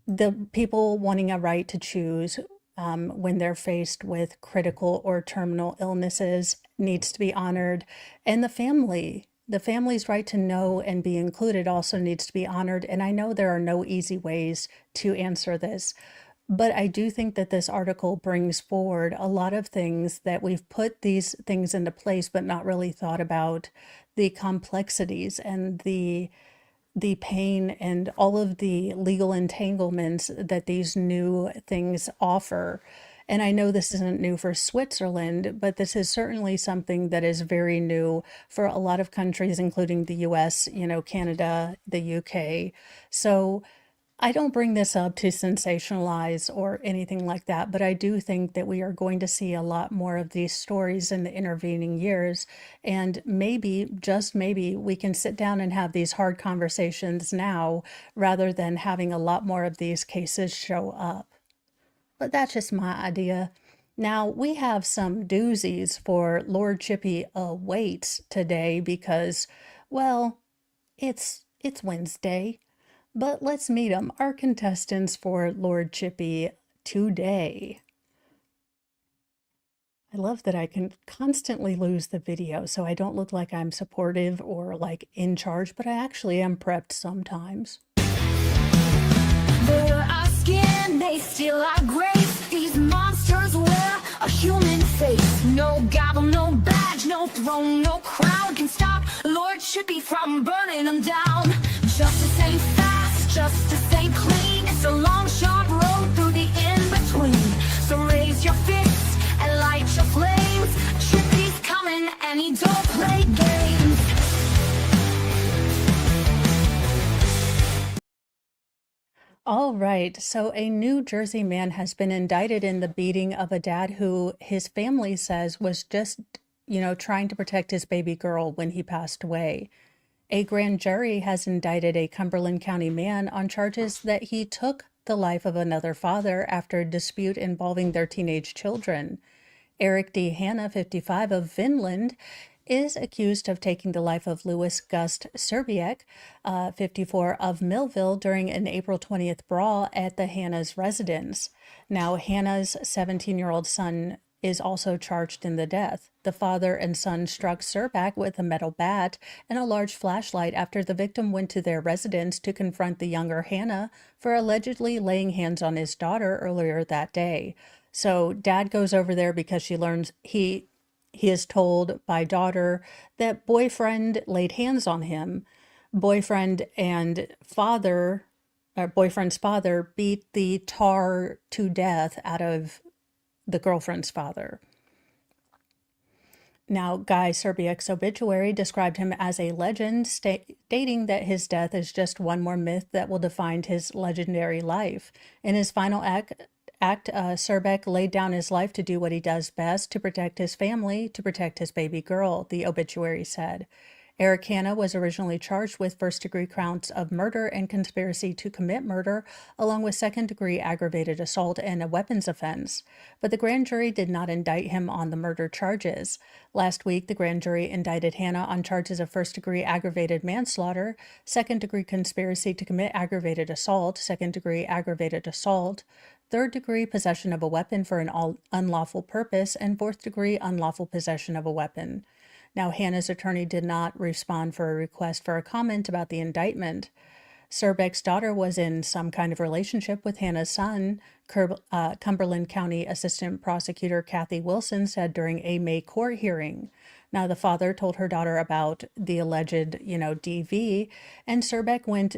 the people wanting a right to choose when they're faced with critical or terminal illnesses needs to be honored, and the family's right to know and be included also needs to be honored. And I know there are no easy ways to answer this, but I do think that this article brings forward a lot of things that we've put these things into place, but not really thought about the complexities and the pain and all of the legal entanglements that these new things offer. And I know this isn't new for Switzerland, but this is certainly something that is very new for a lot of countries, including the US, you know, Canada, the UK. So I don't bring this up to sensationalize or anything like that, but I do think that we are going to see a lot more of these stories in the intervening years. And maybe, just maybe, we can sit down and have these hard conversations now rather than having a lot more of these cases show up. But that's just my idea. Now, we have some doozies for Lord Chippy awaits today because, well, it's Wednesday. But let's meet them, our contestants for Lord Chippy today. I love that I can constantly lose the video, so I don't look like I'm supportive or like in charge, but I actually am prepped sometimes. They're our skin, they steal our grace. These monsters wear a human face. No gavel, no badge, no throne, no crown can stop Lord Chippy from burning them down. Justice ain't fast, justice ain't clean. It's a long, sharp road through the in-between. So raise your fists and light your flames. Chippy's coming and he don't play games. All right, so a New Jersey man has been indicted in the beating of a dad who his family says was just, you know, trying to protect his baby girl when he passed away. A grand jury has indicted a Cumberland County man on charges that he took the life of another father after a dispute involving their teenage children. Eric D. Hanna, 55, of Vinland, is accused of taking the life of Louis Gust Serbiak, 54, of Millville during an April 20th brawl at the Hanna's residence. Now, Hanna's 17-year-old son is also charged in the death. The father and son struck Serbiak with a metal bat and a large flashlight after the victim went to their residence to confront the younger Hanna for allegedly laying hands on his daughter earlier that day. So dad goes over there because she learns he is told by daughter that boyfriend laid hands on him. Boyfriend and father, or boyfriend's father, beat the tar to death out of the girlfriend's father. Now, Guy Serbiak's obituary described him as a legend, stating that his death is just one more myth that will define his legendary life. In his final act, Serbiak laid down his life to do what he does best, to protect his family, to protect his baby girl, the obituary said. Eric Hanna was originally charged with first-degree counts of murder and conspiracy to commit murder, along with second-degree aggravated assault and a weapons offense. But the grand jury did not indict him on the murder charges. Last week, the grand jury indicted Hanna on charges of first-degree aggravated manslaughter, second-degree conspiracy to commit aggravated assault, second-degree aggravated assault, third-degree possession of a weapon for an unlawful purpose, and fourth-degree unlawful possession of a weapon. Now, Hanna's attorney did not respond for a request for a comment about the indictment. Surbeck's daughter was in some kind of relationship with Hannah's son, Cumberland County Assistant Prosecutor Kathy Wilson said during a May court hearing. Now, the father told her daughter about the alleged, DV, and Surbeck went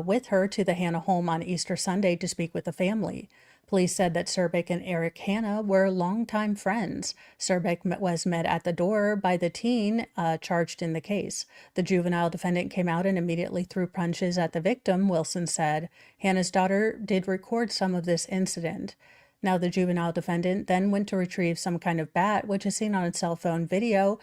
with her to the Hannah home on Easter Sunday to speak with the family. Police said that Surbeck and Eric Hannah were longtime friends. Surbeck was met at the door by the teen charged in the case. The juvenile defendant came out and immediately threw punches at the victim, Wilson said. Hannah's daughter did record some of this incident. Now, the juvenile defendant then went to retrieve some kind of bat, which is seen on a cell phone video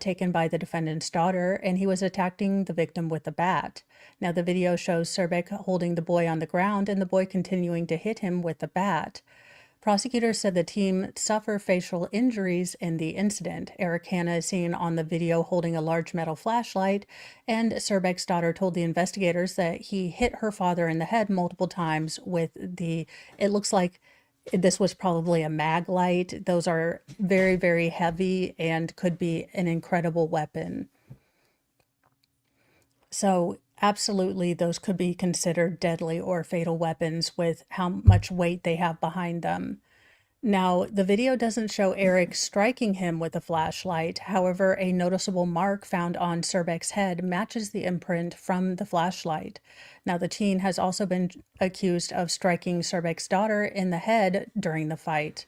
taken by the defendant's daughter, and he was attacking the victim with the bat. Now, the video shows Surbeck holding the boy on the ground and the boy continuing to hit him with the bat. Prosecutors said the teen suffered facial injuries in the incident. Eric Hannah is seen on the video holding a large metal flashlight, and Surbeck's daughter told the investigators that he hit her father in the head multiple times with it looks like this was probably a mag light. Those are very, very heavy and could be an incredible weapon. So absolutely, those could be considered deadly or fatal weapons with how much weight they have behind them. Now, the video doesn't show Eric striking him with a flashlight. However, a noticeable mark found on Surbeck's head matches the imprint from the flashlight. Now, the teen has also been accused of striking Surbeck's daughter in the head during the fight.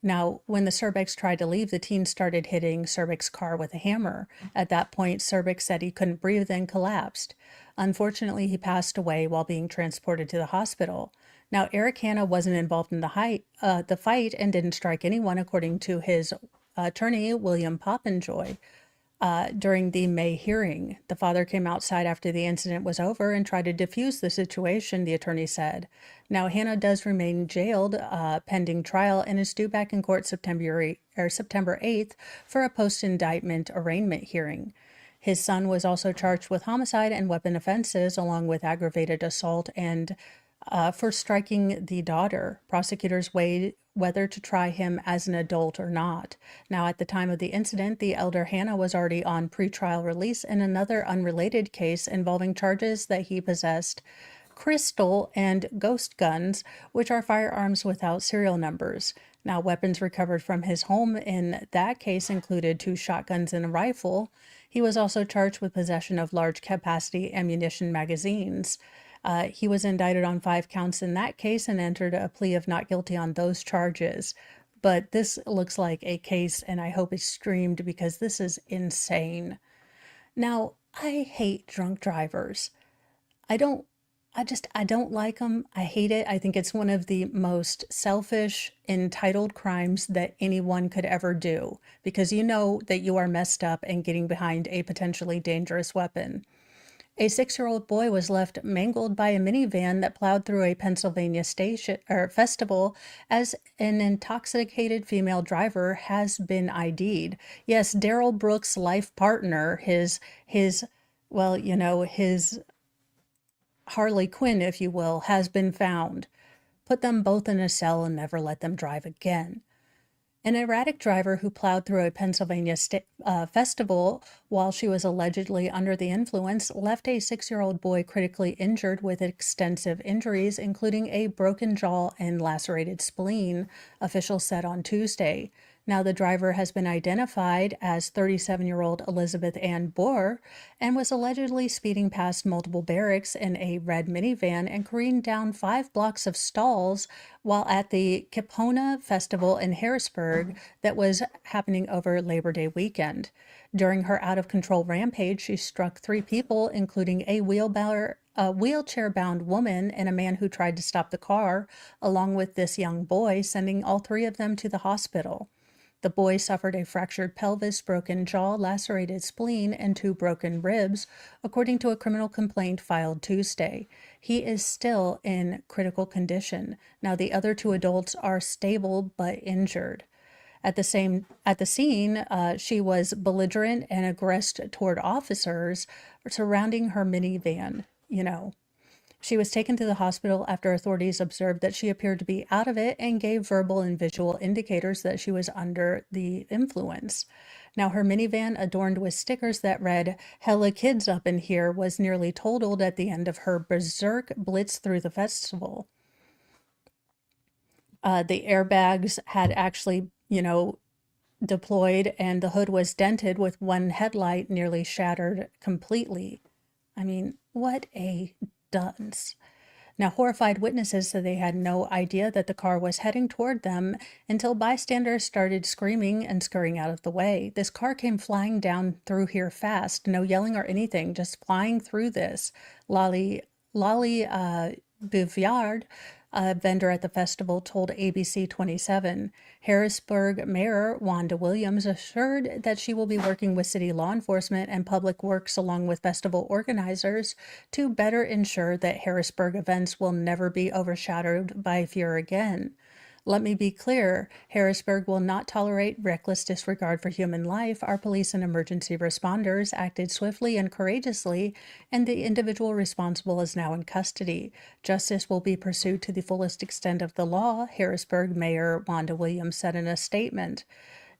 Now, when the Surbecks tried to leave, the teen started hitting Surbeck's car with a hammer. At that point, Surbeck said he couldn't breathe and collapsed. Unfortunately, he passed away while being transported to the hospital. Now, Eric Hannah wasn't involved in the fight and didn't strike anyone, according to his attorney, William Popenjoy. During the May hearing, the father came outside after the incident was over and tried to defuse the situation, the attorney said. Now, Hannah does remain jailed pending trial and is due back in court September 8th for a post-indictment arraignment hearing. His son was also charged with homicide and weapon offenses, along with aggravated assault and for striking the daughter. Prosecutors weighed whether to try him as an adult or not. Now, at the time of the incident, the elder Hannah was already on pretrial release in another unrelated case involving charges that he possessed crystal and ghost guns, which are firearms without serial numbers. Now, weapons recovered from his home in that case included 2 shotguns and a rifle. He was also charged with possession of large capacity ammunition magazines. He was indicted on 5 counts in that case and entered a plea of not guilty on those charges. But this looks like a case, and I hope it's streamed because this is insane. Now, I hate drunk drivers. I don't like them. I hate it. I think it's one of the most selfish, entitled crimes that anyone could ever do, because you know that you are messed up and getting behind a potentially dangerous weapon. A 6-year-old boy was left mangled by a minivan that plowed through a Pennsylvania festival as an intoxicated female driver has been ID'd. Yes, Daryl Brooks' life partner, his Harley Quinn, if you will, has been found. Put them both in a cell and never let them drive again. An erratic driver who plowed through a Pennsylvania festival while she was allegedly under the influence left a 6-year-old boy critically injured with extensive injuries, including a broken jaw and lacerated spleen, officials said on Tuesday. Now, the driver has been identified as 37-year-old Elizabeth Ann Bohr and was allegedly speeding past multiple barracks in a red minivan and careened down 5 blocks of stalls while at the Kipona Festival in Harrisburg that was happening over Labor Day weekend. During her out-of-control rampage, she struck 3 people, including a wheelchair-bound woman and a man who tried to stop the car, along with this young boy, sending all 3 of them to the hospital. The boy suffered a fractured pelvis, broken jaw, lacerated spleen, and 2 broken ribs, according to a criminal complaint filed Tuesday. He is still in critical condition. Now, the other 2 adults are stable but injured. At the scene, she was belligerent and aggressive toward officers surrounding her minivan. She was taken to the hospital after authorities observed that she appeared to be out of it and gave verbal and visual indicators that she was under the influence. Now, her minivan, adorned with stickers that read, "Hella kids up in here," was nearly totaled at the end of her berserk blitz through the festival. The airbags had actually, deployed, and the hood was dented with one headlight nearly shattered completely. I mean, what a dunce. Now, horrified witnesses said they had no idea that the car was heading toward them until bystanders started screaming and scurrying out of the way. This car came flying down through here fast, no yelling or anything, just flying through this. Lolly Bouviard, a vendor at the festival, told ABC 27. Harrisburg Mayor Wanda Williams assured that she will be working with city law enforcement and public works along with festival organizers to better ensure that Harrisburg events will never be overshadowed by fear again. Let me be clear, Harrisburg will not tolerate reckless disregard for human life. Our police and emergency responders acted swiftly and courageously, and the individual responsible is now in custody. Justice will be pursued to the fullest extent of the law, Harrisburg Mayor Wanda Williams said in a statement.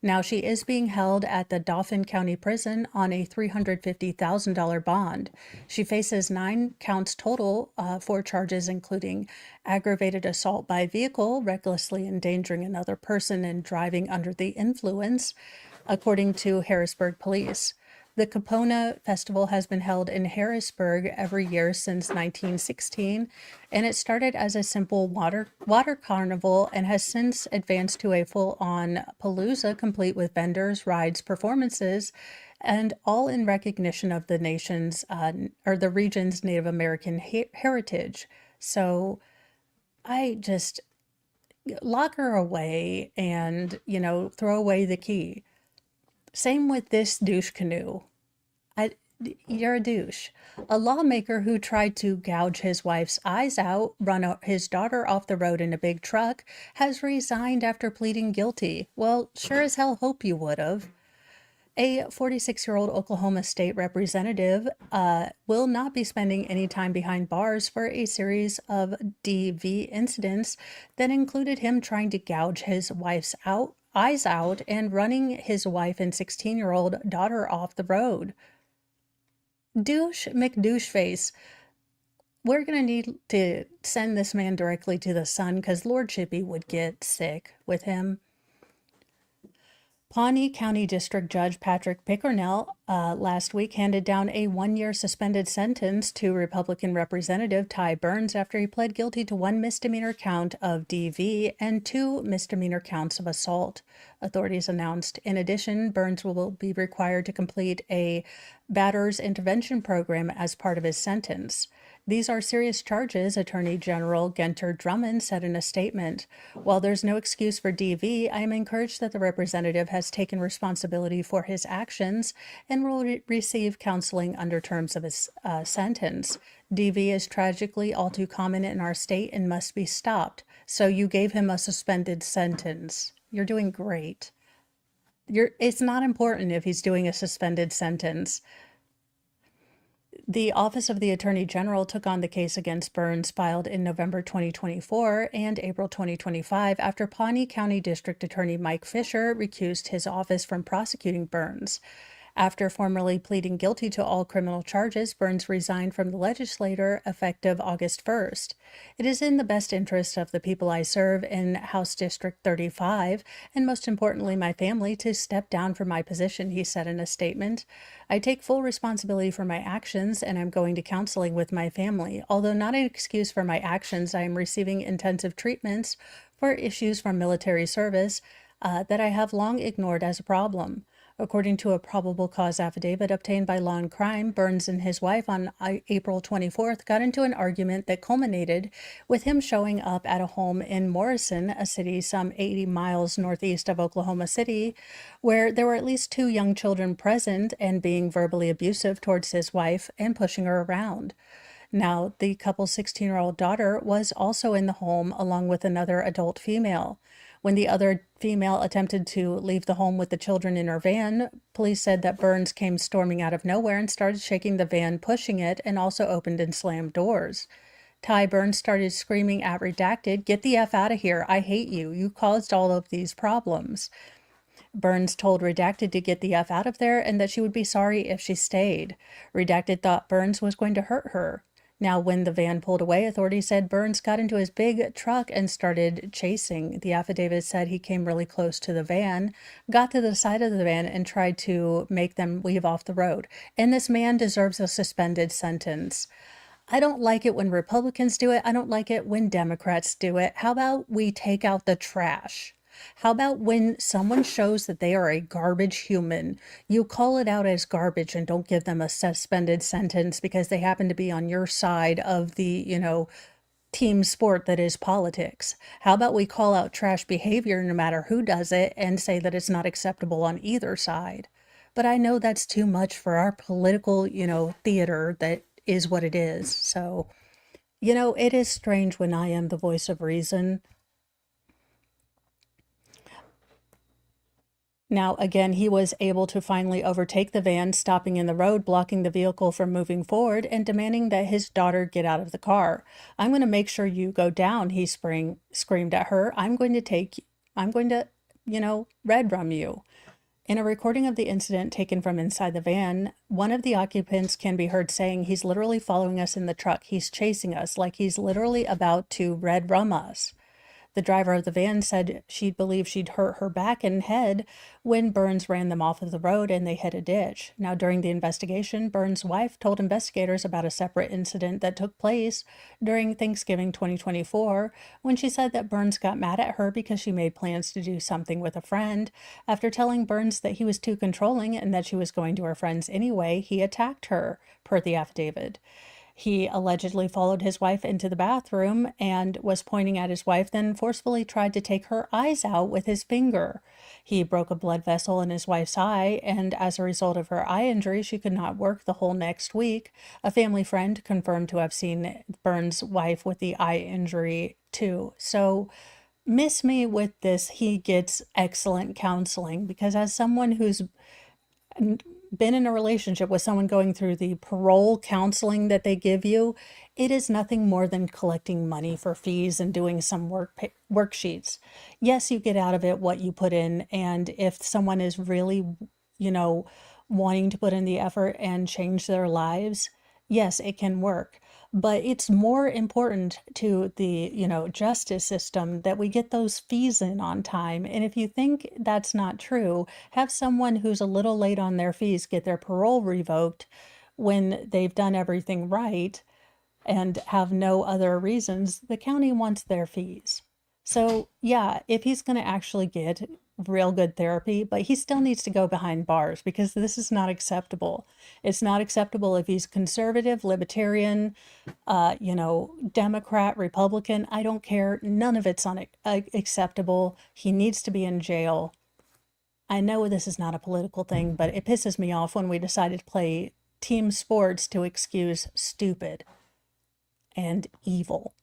Now, she is being held at the Dauphin County Prison on a $350,000 bond. She faces 9 counts total for charges including aggravated assault by vehicle, recklessly endangering another person, and driving under the influence, according to Harrisburg police. The Capona Festival has been held in Harrisburg every year since 1916, and it started as a simple water carnival and has since advanced to a full-on palooza complete with vendors, rides, performances, and all in recognition of the nation's or the region's Native American heritage. So I just lock her away and, throw away the key. Same with this douche canoe. You're a douche. A lawmaker who tried to gouge his wife's eyes out, run his daughter off the road in a big truck, has resigned after pleading guilty. Well, sure as hell hope you would have. A 46-year-old Oklahoma state representative will not be spending any time behind bars for a series of DV incidents that included him trying to gouge his wife's eyes out and running his wife and 16-year-old daughter off the road. Douche McDoucheface. We're going to need to send this man directly to the sun because Lord Chippy would get sick with him. Pawnee County District Judge Patrick Pickernell last week handed down a 1-year suspended sentence to Republican Representative Ty Burns after he pled guilty to 1 misdemeanor count of DV and 2 misdemeanor counts of assault, authorities announced. In addition, Burns will be required to complete a batter's intervention program as part of his sentence. These are serious charges, Attorney General Genter Drummond said in a statement. While there's no excuse for DV, I am encouraged that the representative has taken responsibility for his actions and will receive counseling under terms of his sentence. DV is tragically all too common in our state and must be stopped. So you gave him a suspended sentence. You're doing great. It's not important if he's doing a suspended sentence. The Office of the Attorney General took on the case against Burns filed in November 2024 and April 2025 after Pawnee County District Attorney Mike Fisher recused his office from prosecuting Burns. After formally pleading guilty to all criminal charges, Burns resigned from the legislature effective August 1st. It is in the best interest of the people I serve in House District 35, and most importantly my family, to step down from my position, he said in a statement. I take full responsibility for my actions, and I'm going to counseling with my family. Although not an excuse for my actions, I am receiving intensive treatments for issues from military service that I have long ignored as a problem. According to a probable cause affidavit obtained by Law and Crime, Burns and his wife on April 24th got into an argument that culminated with him showing up at a home in Morrison, a city some 80 miles northeast of Oklahoma City, where there were at least 2 young children present, and being verbally abusive towards his wife and pushing her around. Now, the couple's 16-year-old daughter was also in the home along with another adult female. When the other female attempted to leave the home with the children in her van, police said that Burns came storming out of nowhere and started shaking the van, pushing it, and also opened and slammed doors. Ty Burns started screaming at Redacted, "Get the F out of here. I hate you. You caused all of these problems." Burns told Redacted to get the F out of there and that she would be sorry if she stayed. Redacted thought Burns was going to hurt her. Now, when the van pulled away, authorities said Burns got into his big truck and started chasing. The affidavit said he came really close to the van, got to the side of the van, and tried to make them leave off the road. And this man deserves a suspended sentence. I don't like it when Republicans do it. I don't like it when Democrats do it. How about we take out the trash? How about when someone shows that they are a garbage human, you call it out as garbage and don't give them a suspended sentence because they happen to be on your side of the, team sport that is politics? How about we call out trash behavior no matter who does it and say that it's not acceptable on either side? But I know that's too much for our political, theater that is what it is. So, it is strange when I am the voice of reason. Now, again, he was able to finally overtake the van, stopping in the road, blocking the vehicle from moving forward, and demanding that his daughter get out of the car. "I'm going to make sure you go down," he screamed at her. I'm going to, red rum you." In a recording of the incident taken from inside the van, one of the occupants can be heard saying, "He's literally following us in the truck. He's chasing us, like he's literally about to red rum us." The driver of the van said she believed she'd hurt her back and head when Burns ran them off of the road and they hit a ditch. Now, during the investigation, Burns' wife told investigators about a separate incident that took place during Thanksgiving 2024 when she said that Burns got mad at her because she made plans to do something with a friend. After telling Burns that he was too controlling and that she was going to her friends anyway, he attacked her, per the affidavit. He allegedly followed his wife into the bathroom and was pointing at his wife, then forcefully tried to take her eyes out with his finger. He broke a blood vessel in his wife's eye, and as a result of her eye injury, she could not work the whole next week. A family friend confirmed to have seen Burns' wife with the eye injury too. So, miss me with this, he gets excellent counseling, because as someone who's been in a relationship with someone going through the parole counseling that they give you, it is nothing more than collecting money for fees and doing some worksheets. Yes, you get out of it what you put in, and if someone is really, wanting to put in the effort and change their lives, yes, it can work. But it's more important to the, justice system that we get those fees in on time. And if you think that's not true, have someone who's a little late on their fees get their parole revoked when they've done everything right and have no other reasons. The county wants their fees. So yeah, if he's going to actually get real good therapy, but he still needs to go behind bars because this is not acceptable. It's not acceptable if he's conservative, libertarian, Democrat, Republican. I don't care. None of it's acceptable. He needs to be in jail. I know this is not a political thing, but it pisses me off when we decided to play team sports to excuse stupid and evil.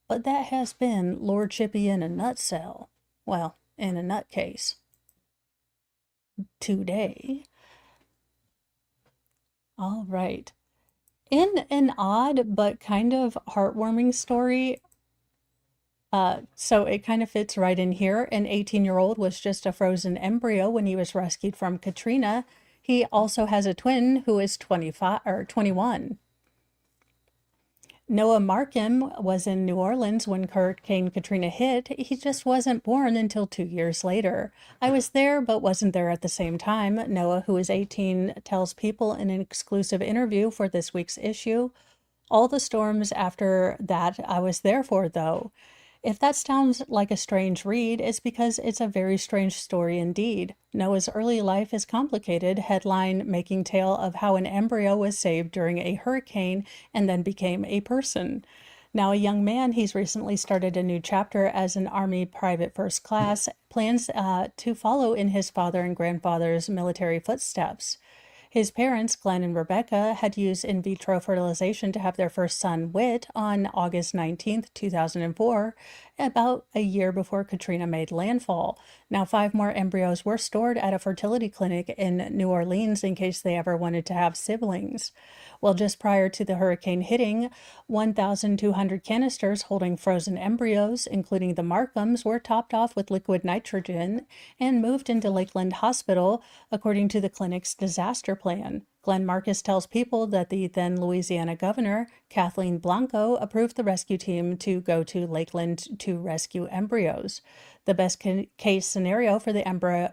But that has been Lord Chippy in a nutshell. Well, in a nutcase. Today. All right. In an odd but kind of heartwarming story, so it kind of fits right in here. An 18-year-old was just a frozen embryo when he was rescued from Katrina. He also has a twin who is 25 or 21. Noah Markham was in New Orleans when Hurricane Katrina hit. He just wasn't born until 2 years later. "I was there, but wasn't there at the same time," Noah, who is 18, tells People in an exclusive interview for this week's issue. "All the storms after that I was there for, though." If that sounds like a strange read, it's because it's a very strange story indeed. Noah's early life is complicated, headline-making tale of how an embryo was saved during a hurricane and then became a person. Now a young man, he's recently started a new chapter as an Army private first class, plans to follow in his father and grandfather's military footsteps. His parents, Glenn and Rebecca, had used in vitro fertilization to have their first son, Whit, on August 19th, 2004, about a year before Katrina made landfall. Now, 5 more embryos were stored at a fertility clinic in New Orleans in case they ever wanted to have siblings. Well, just prior to the hurricane hitting, 1,200 canisters holding frozen embryos, including the Markhams, were topped off with liquid nitrogen and moved into Lakeland Hospital, according to the clinic's disaster plan. Glenn Marcus tells People that the then Louisiana governor, Kathleen Blanco, approved the rescue team to go to Lakeland to rescue embryos. The best case scenario for the embryo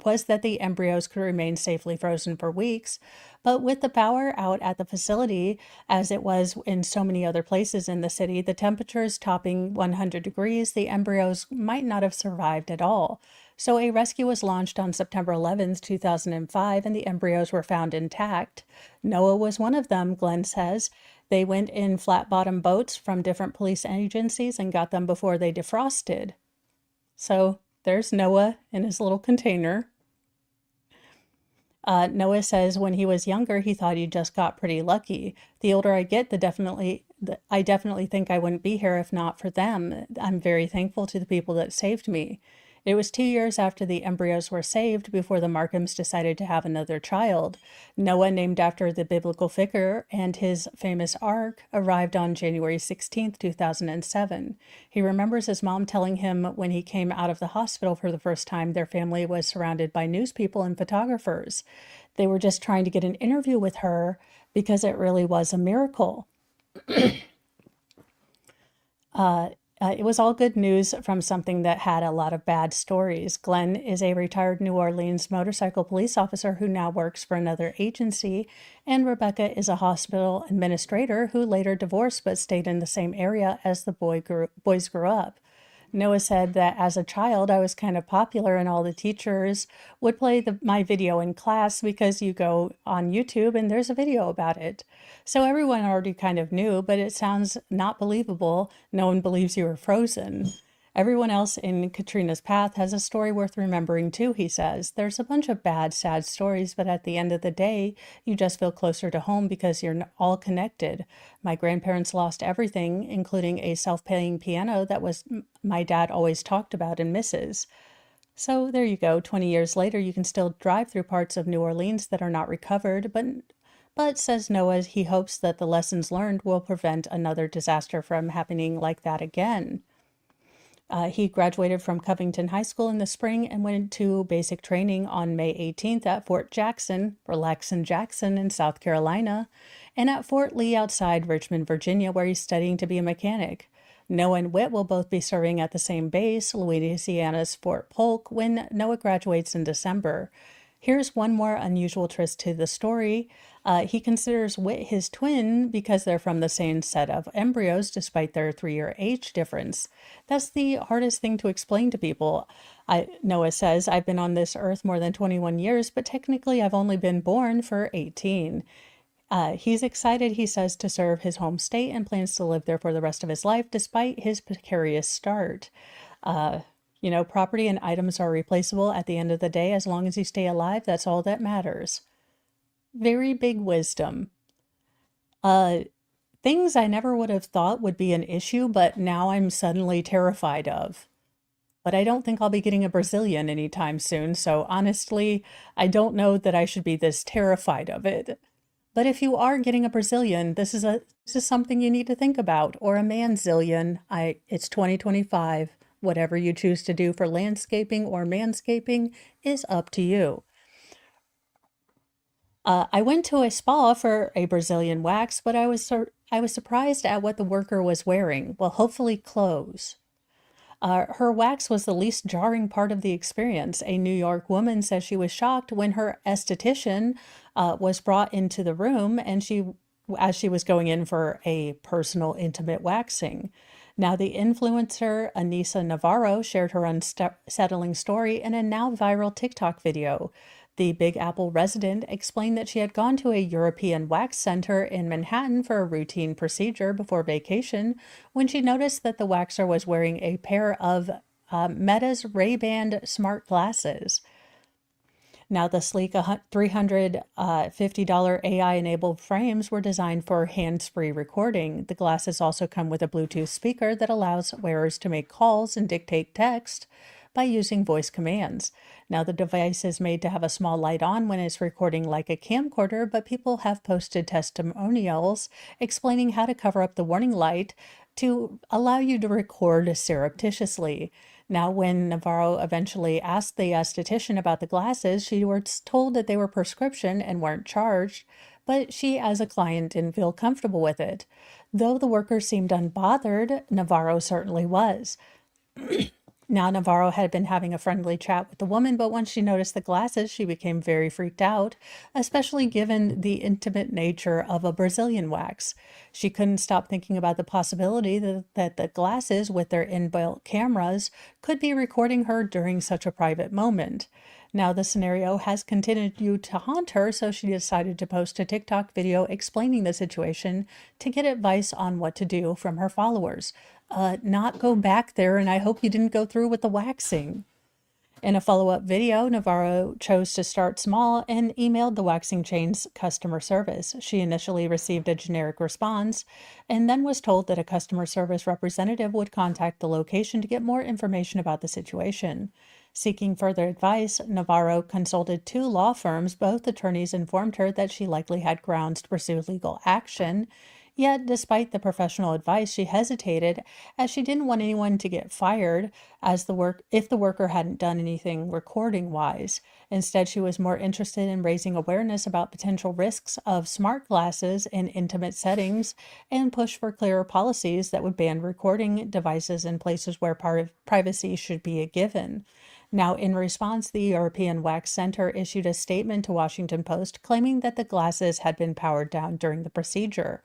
was that the embryos could remain safely frozen for weeks, but with the power out at the facility, as it was in so many other places in the city, the temperatures topping 100 degrees, the embryos might not have survived at all. So a rescue was launched on September 11th, 2005, and the embryos were found intact. Noah was one of them, Glenn says. They went in flat-bottom boats from different police agencies and got them before they defrosted. So there's Noah in his little container. Noah says when he was younger, he thought he just got pretty lucky. The older I get, I definitely think I wouldn't be here if not for them. I'm very thankful to the people that saved me. It was 2 years after the embryos were saved before the Markhams decided to have another child. Noah, named after the biblical figure, and his famous ark arrived on January 16, 2007. He remembers his mom telling him when he came out of the hospital for the first time, their family was surrounded by news people and photographers. They were just trying to get an interview with her because it really was a miracle. It was all good news from something that had a lot of bad stories. Glenn is a retired New Orleans motorcycle police officer who now works for another agency, and Rebecca is a hospital administrator who later divorced but stayed in the same area as the boys grew up. Noah said that as a child, I was kind of popular and all the teachers would play my video in class because you go on YouTube and there's a video about it. So everyone already kind of knew, but it sounds not believable. No one believes you were frozen. Everyone else in Katrina's path has a story worth remembering too, he says. There's a bunch of bad, sad stories, but at the end of the day, you just feel closer to home because you're all connected. My grandparents lost everything, including a self-playing piano that was my dad always talked about and misses. So there you go. 20 years later, you can still drive through parts of New Orleans that are not recovered, but says Noah, he hopes that the lessons learned will prevent another disaster from happening like that again. He graduated from Covington High School in the spring and went to basic training on May 18th at Fort Jackson, Relaxin' Jackson in South Carolina, and at Fort Lee outside Richmond, Virginia, where he's studying to be a mechanic. Noah and Whit will both be serving at the same base, Louisiana's Fort Polk, when Noah graduates in December. Here's one more unusual twist to the story. He considers Whit his twin because they're from the same set of embryos despite their 3-year age difference. That's the hardest thing to explain to people. Noah says, I've been on this earth more than 21 years, but technically I've only been born for 18. He's excited, he says, to serve his home state and plans to live there for the rest of his life despite his precarious start. Property and items are replaceable at the end of the day. As long as you stay alive, that's all that matters. Very big wisdom. Things I never would have thought would be an issue, but now I'm suddenly terrified of. But I don't think I'll be getting a Brazilian anytime soon, so honestly, I don't know that I should be this terrified of it. But if you are getting a Brazilian, this is something you need to think about, or a manzillion. It's 2025. Whatever you choose to do for landscaping or manscaping is up to you. I went to a spa for a Brazilian wax, but I was surprised at what the worker was wearing. Well, hopefully clothes. Her wax was the least jarring part of the experience. A New York woman says she was shocked when her esthetician was brought into the room and as she was going in for a personal intimate waxing. Now, the influencer Anissa Navarro shared her unsettling story in a now viral TikTok video. The Big Apple resident explained that she had gone to a European wax center in Manhattan for a routine procedure before vacation when she noticed that the waxer was wearing a pair of Meta's Ray-Ban smart glasses. Now, the sleek $350 AI-enabled frames were designed for hands-free recording. The glasses also come with a Bluetooth speaker that allows wearers to make calls and dictate text by using voice commands. Now, the device is made to have a small light on when it's recording like a camcorder, but people have posted testimonials explaining how to cover up the warning light to allow you to record surreptitiously. Now, when Navarro eventually asked the esthetician about the glasses, she was told that they were prescription and weren't charged, but she, as a client, didn't feel comfortable with it. Though the worker seemed unbothered, Navarro certainly was. Now, Navarro had been having a friendly chat with the woman, but once she noticed the glasses, she became very freaked out, especially given the intimate nature of a Brazilian wax. She couldn't stop thinking about the possibility that the glasses, with their inbuilt cameras, could be recording her during such a private moment. Now, the scenario has continued to haunt her, so she decided to post a TikTok video explaining the situation to get advice on what to do from her followers. Not go back there, and I hope you didn't go through with the waxing. In a follow-up video, Navarro chose to start small and emailed the waxing chain's customer service. She initially received a generic response and then was told that a customer service representative would contact the location to get more information about the situation. Seeking further advice, Navarro consulted 2 law firms. Both attorneys informed her that she likely had grounds to pursue legal action. Yet, despite the professional advice, she hesitated as she didn't want anyone to get fired if the worker hadn't done anything recording-wise. Instead, she was more interested in raising awareness about potential risks of smart glasses in intimate settings and push for clearer policies that would ban recording devices in places where privacy should be a given. Now, in response, the European Wax Center issued a statement to Washington Post claiming that the glasses had been powered down during the procedure.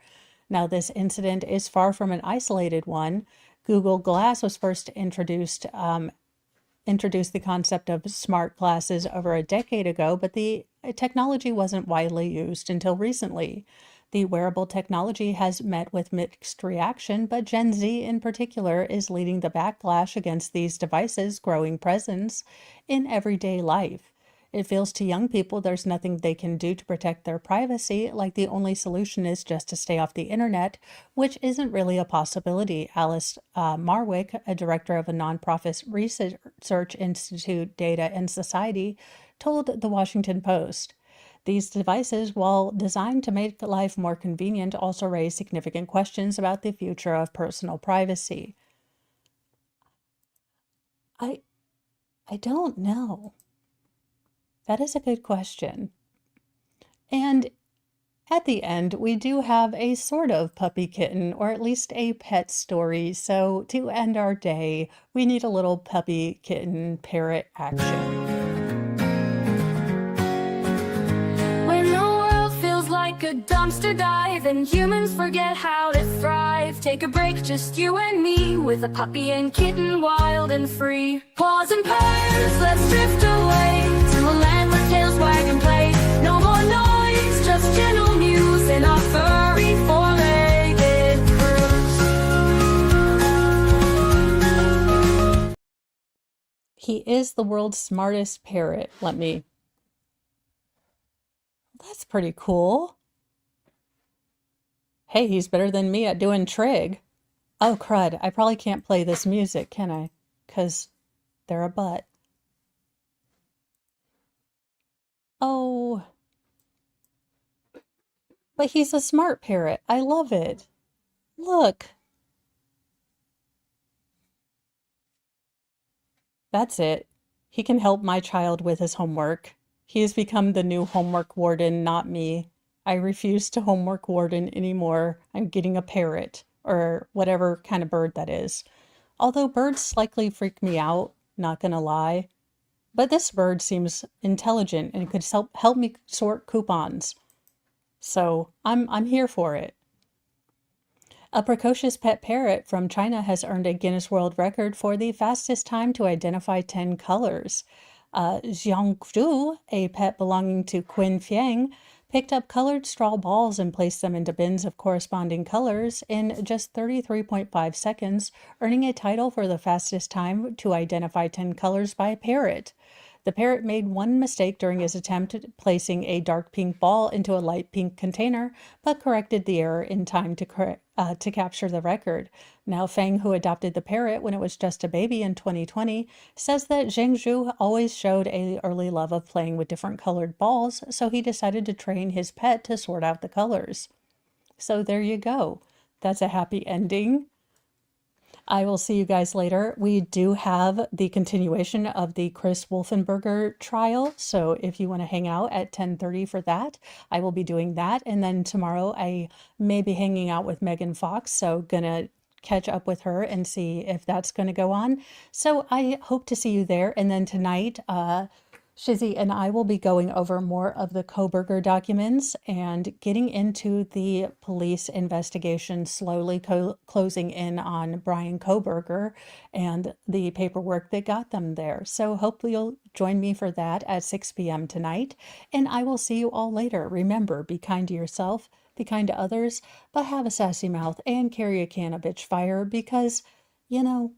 Now, this incident is far from an isolated one. Google Glass was first introduced the concept of smart glasses over a decade ago, but the technology wasn't widely used until recently. The wearable technology has met with mixed reaction, but Gen Z in particular is leading the backlash against these devices' growing presence in everyday life. It feels to young people there's nothing they can do to protect their privacy, like the only solution is just to stay off the internet, which isn't really a possibility. Alice Marwick, a director of a nonprofit research institute, Data and Society, told the Washington Post. These devices, while designed to make life more convenient, also raise significant questions about the future of personal privacy. I don't know. That is a good question. And at the end, we do have a sort of puppy kitten, or at least a pet story. So to end our day, we need a little puppy kitten parrot action. When the world feels like a dumpster dive and humans forget how to thrive, take a break, just you and me, with a puppy and kitten, wild and free. Paws and purrs, let's drift away to a land where tails wag and play. No more noise, just gentle muse in our furry four-legged cruise. He is the world's smartest parrot. That's pretty cool. Hey, he's better than me at doing trig. Oh, crud. I probably can't play this music, can I? 'Cause they're a butt. Oh. But he's a smart parrot. I love it. Look. That's it. He can help my child with his homework. He has become the new homework warden, not me. I refuse to homework warden anymore. I'm getting a parrot, or whatever kind of bird that is. Although birds slightly freak me out, not gonna lie. But this bird seems intelligent and could help me sort coupons. So I'm here for it. A precocious pet parrot from China has earned a Guinness World Record for the fastest time to identify 10 colors. Zhangzhu, a pet belonging to Qin Fiang, picked up colored straw balls and placed them into bins of corresponding colors in just 33.5 seconds, earning a title for the fastest time to identify 10 colors by a parrot. The parrot made one mistake during his attempt at placing a dark pink ball into a light pink container, but corrected the error in time to capture the record. Now Feng, who adopted the parrot when it was just a baby in 2020, says that Zhengzhu always showed an early love of playing with different colored balls, so he decided to train his pet to sort out the colors. So there you go. That's a happy ending. I will see you guys later. We do have the continuation of the Chris Wolfenberger trial, so if you want to hang out at 10:30 for that, I will be doing that. And then tomorrow I may be hanging out with Megan Fox, so gonna catch up with her and see if that's going to go on. So I hope to see you there. And then tonight, Shizzy and I will be going over more of the Kohberger documents and getting into the police investigation, slowly closing in on Brian Kohberger and the paperwork that got them there. So hopefully you'll join me for that at 6 p.m. tonight. And I will see you all later. Remember, be kind to yourself, be kind to others, but have a sassy mouth and carry a can of bitch fire because, you know,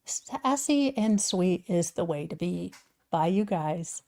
sassy and sweet is the way to be. Bye, you guys.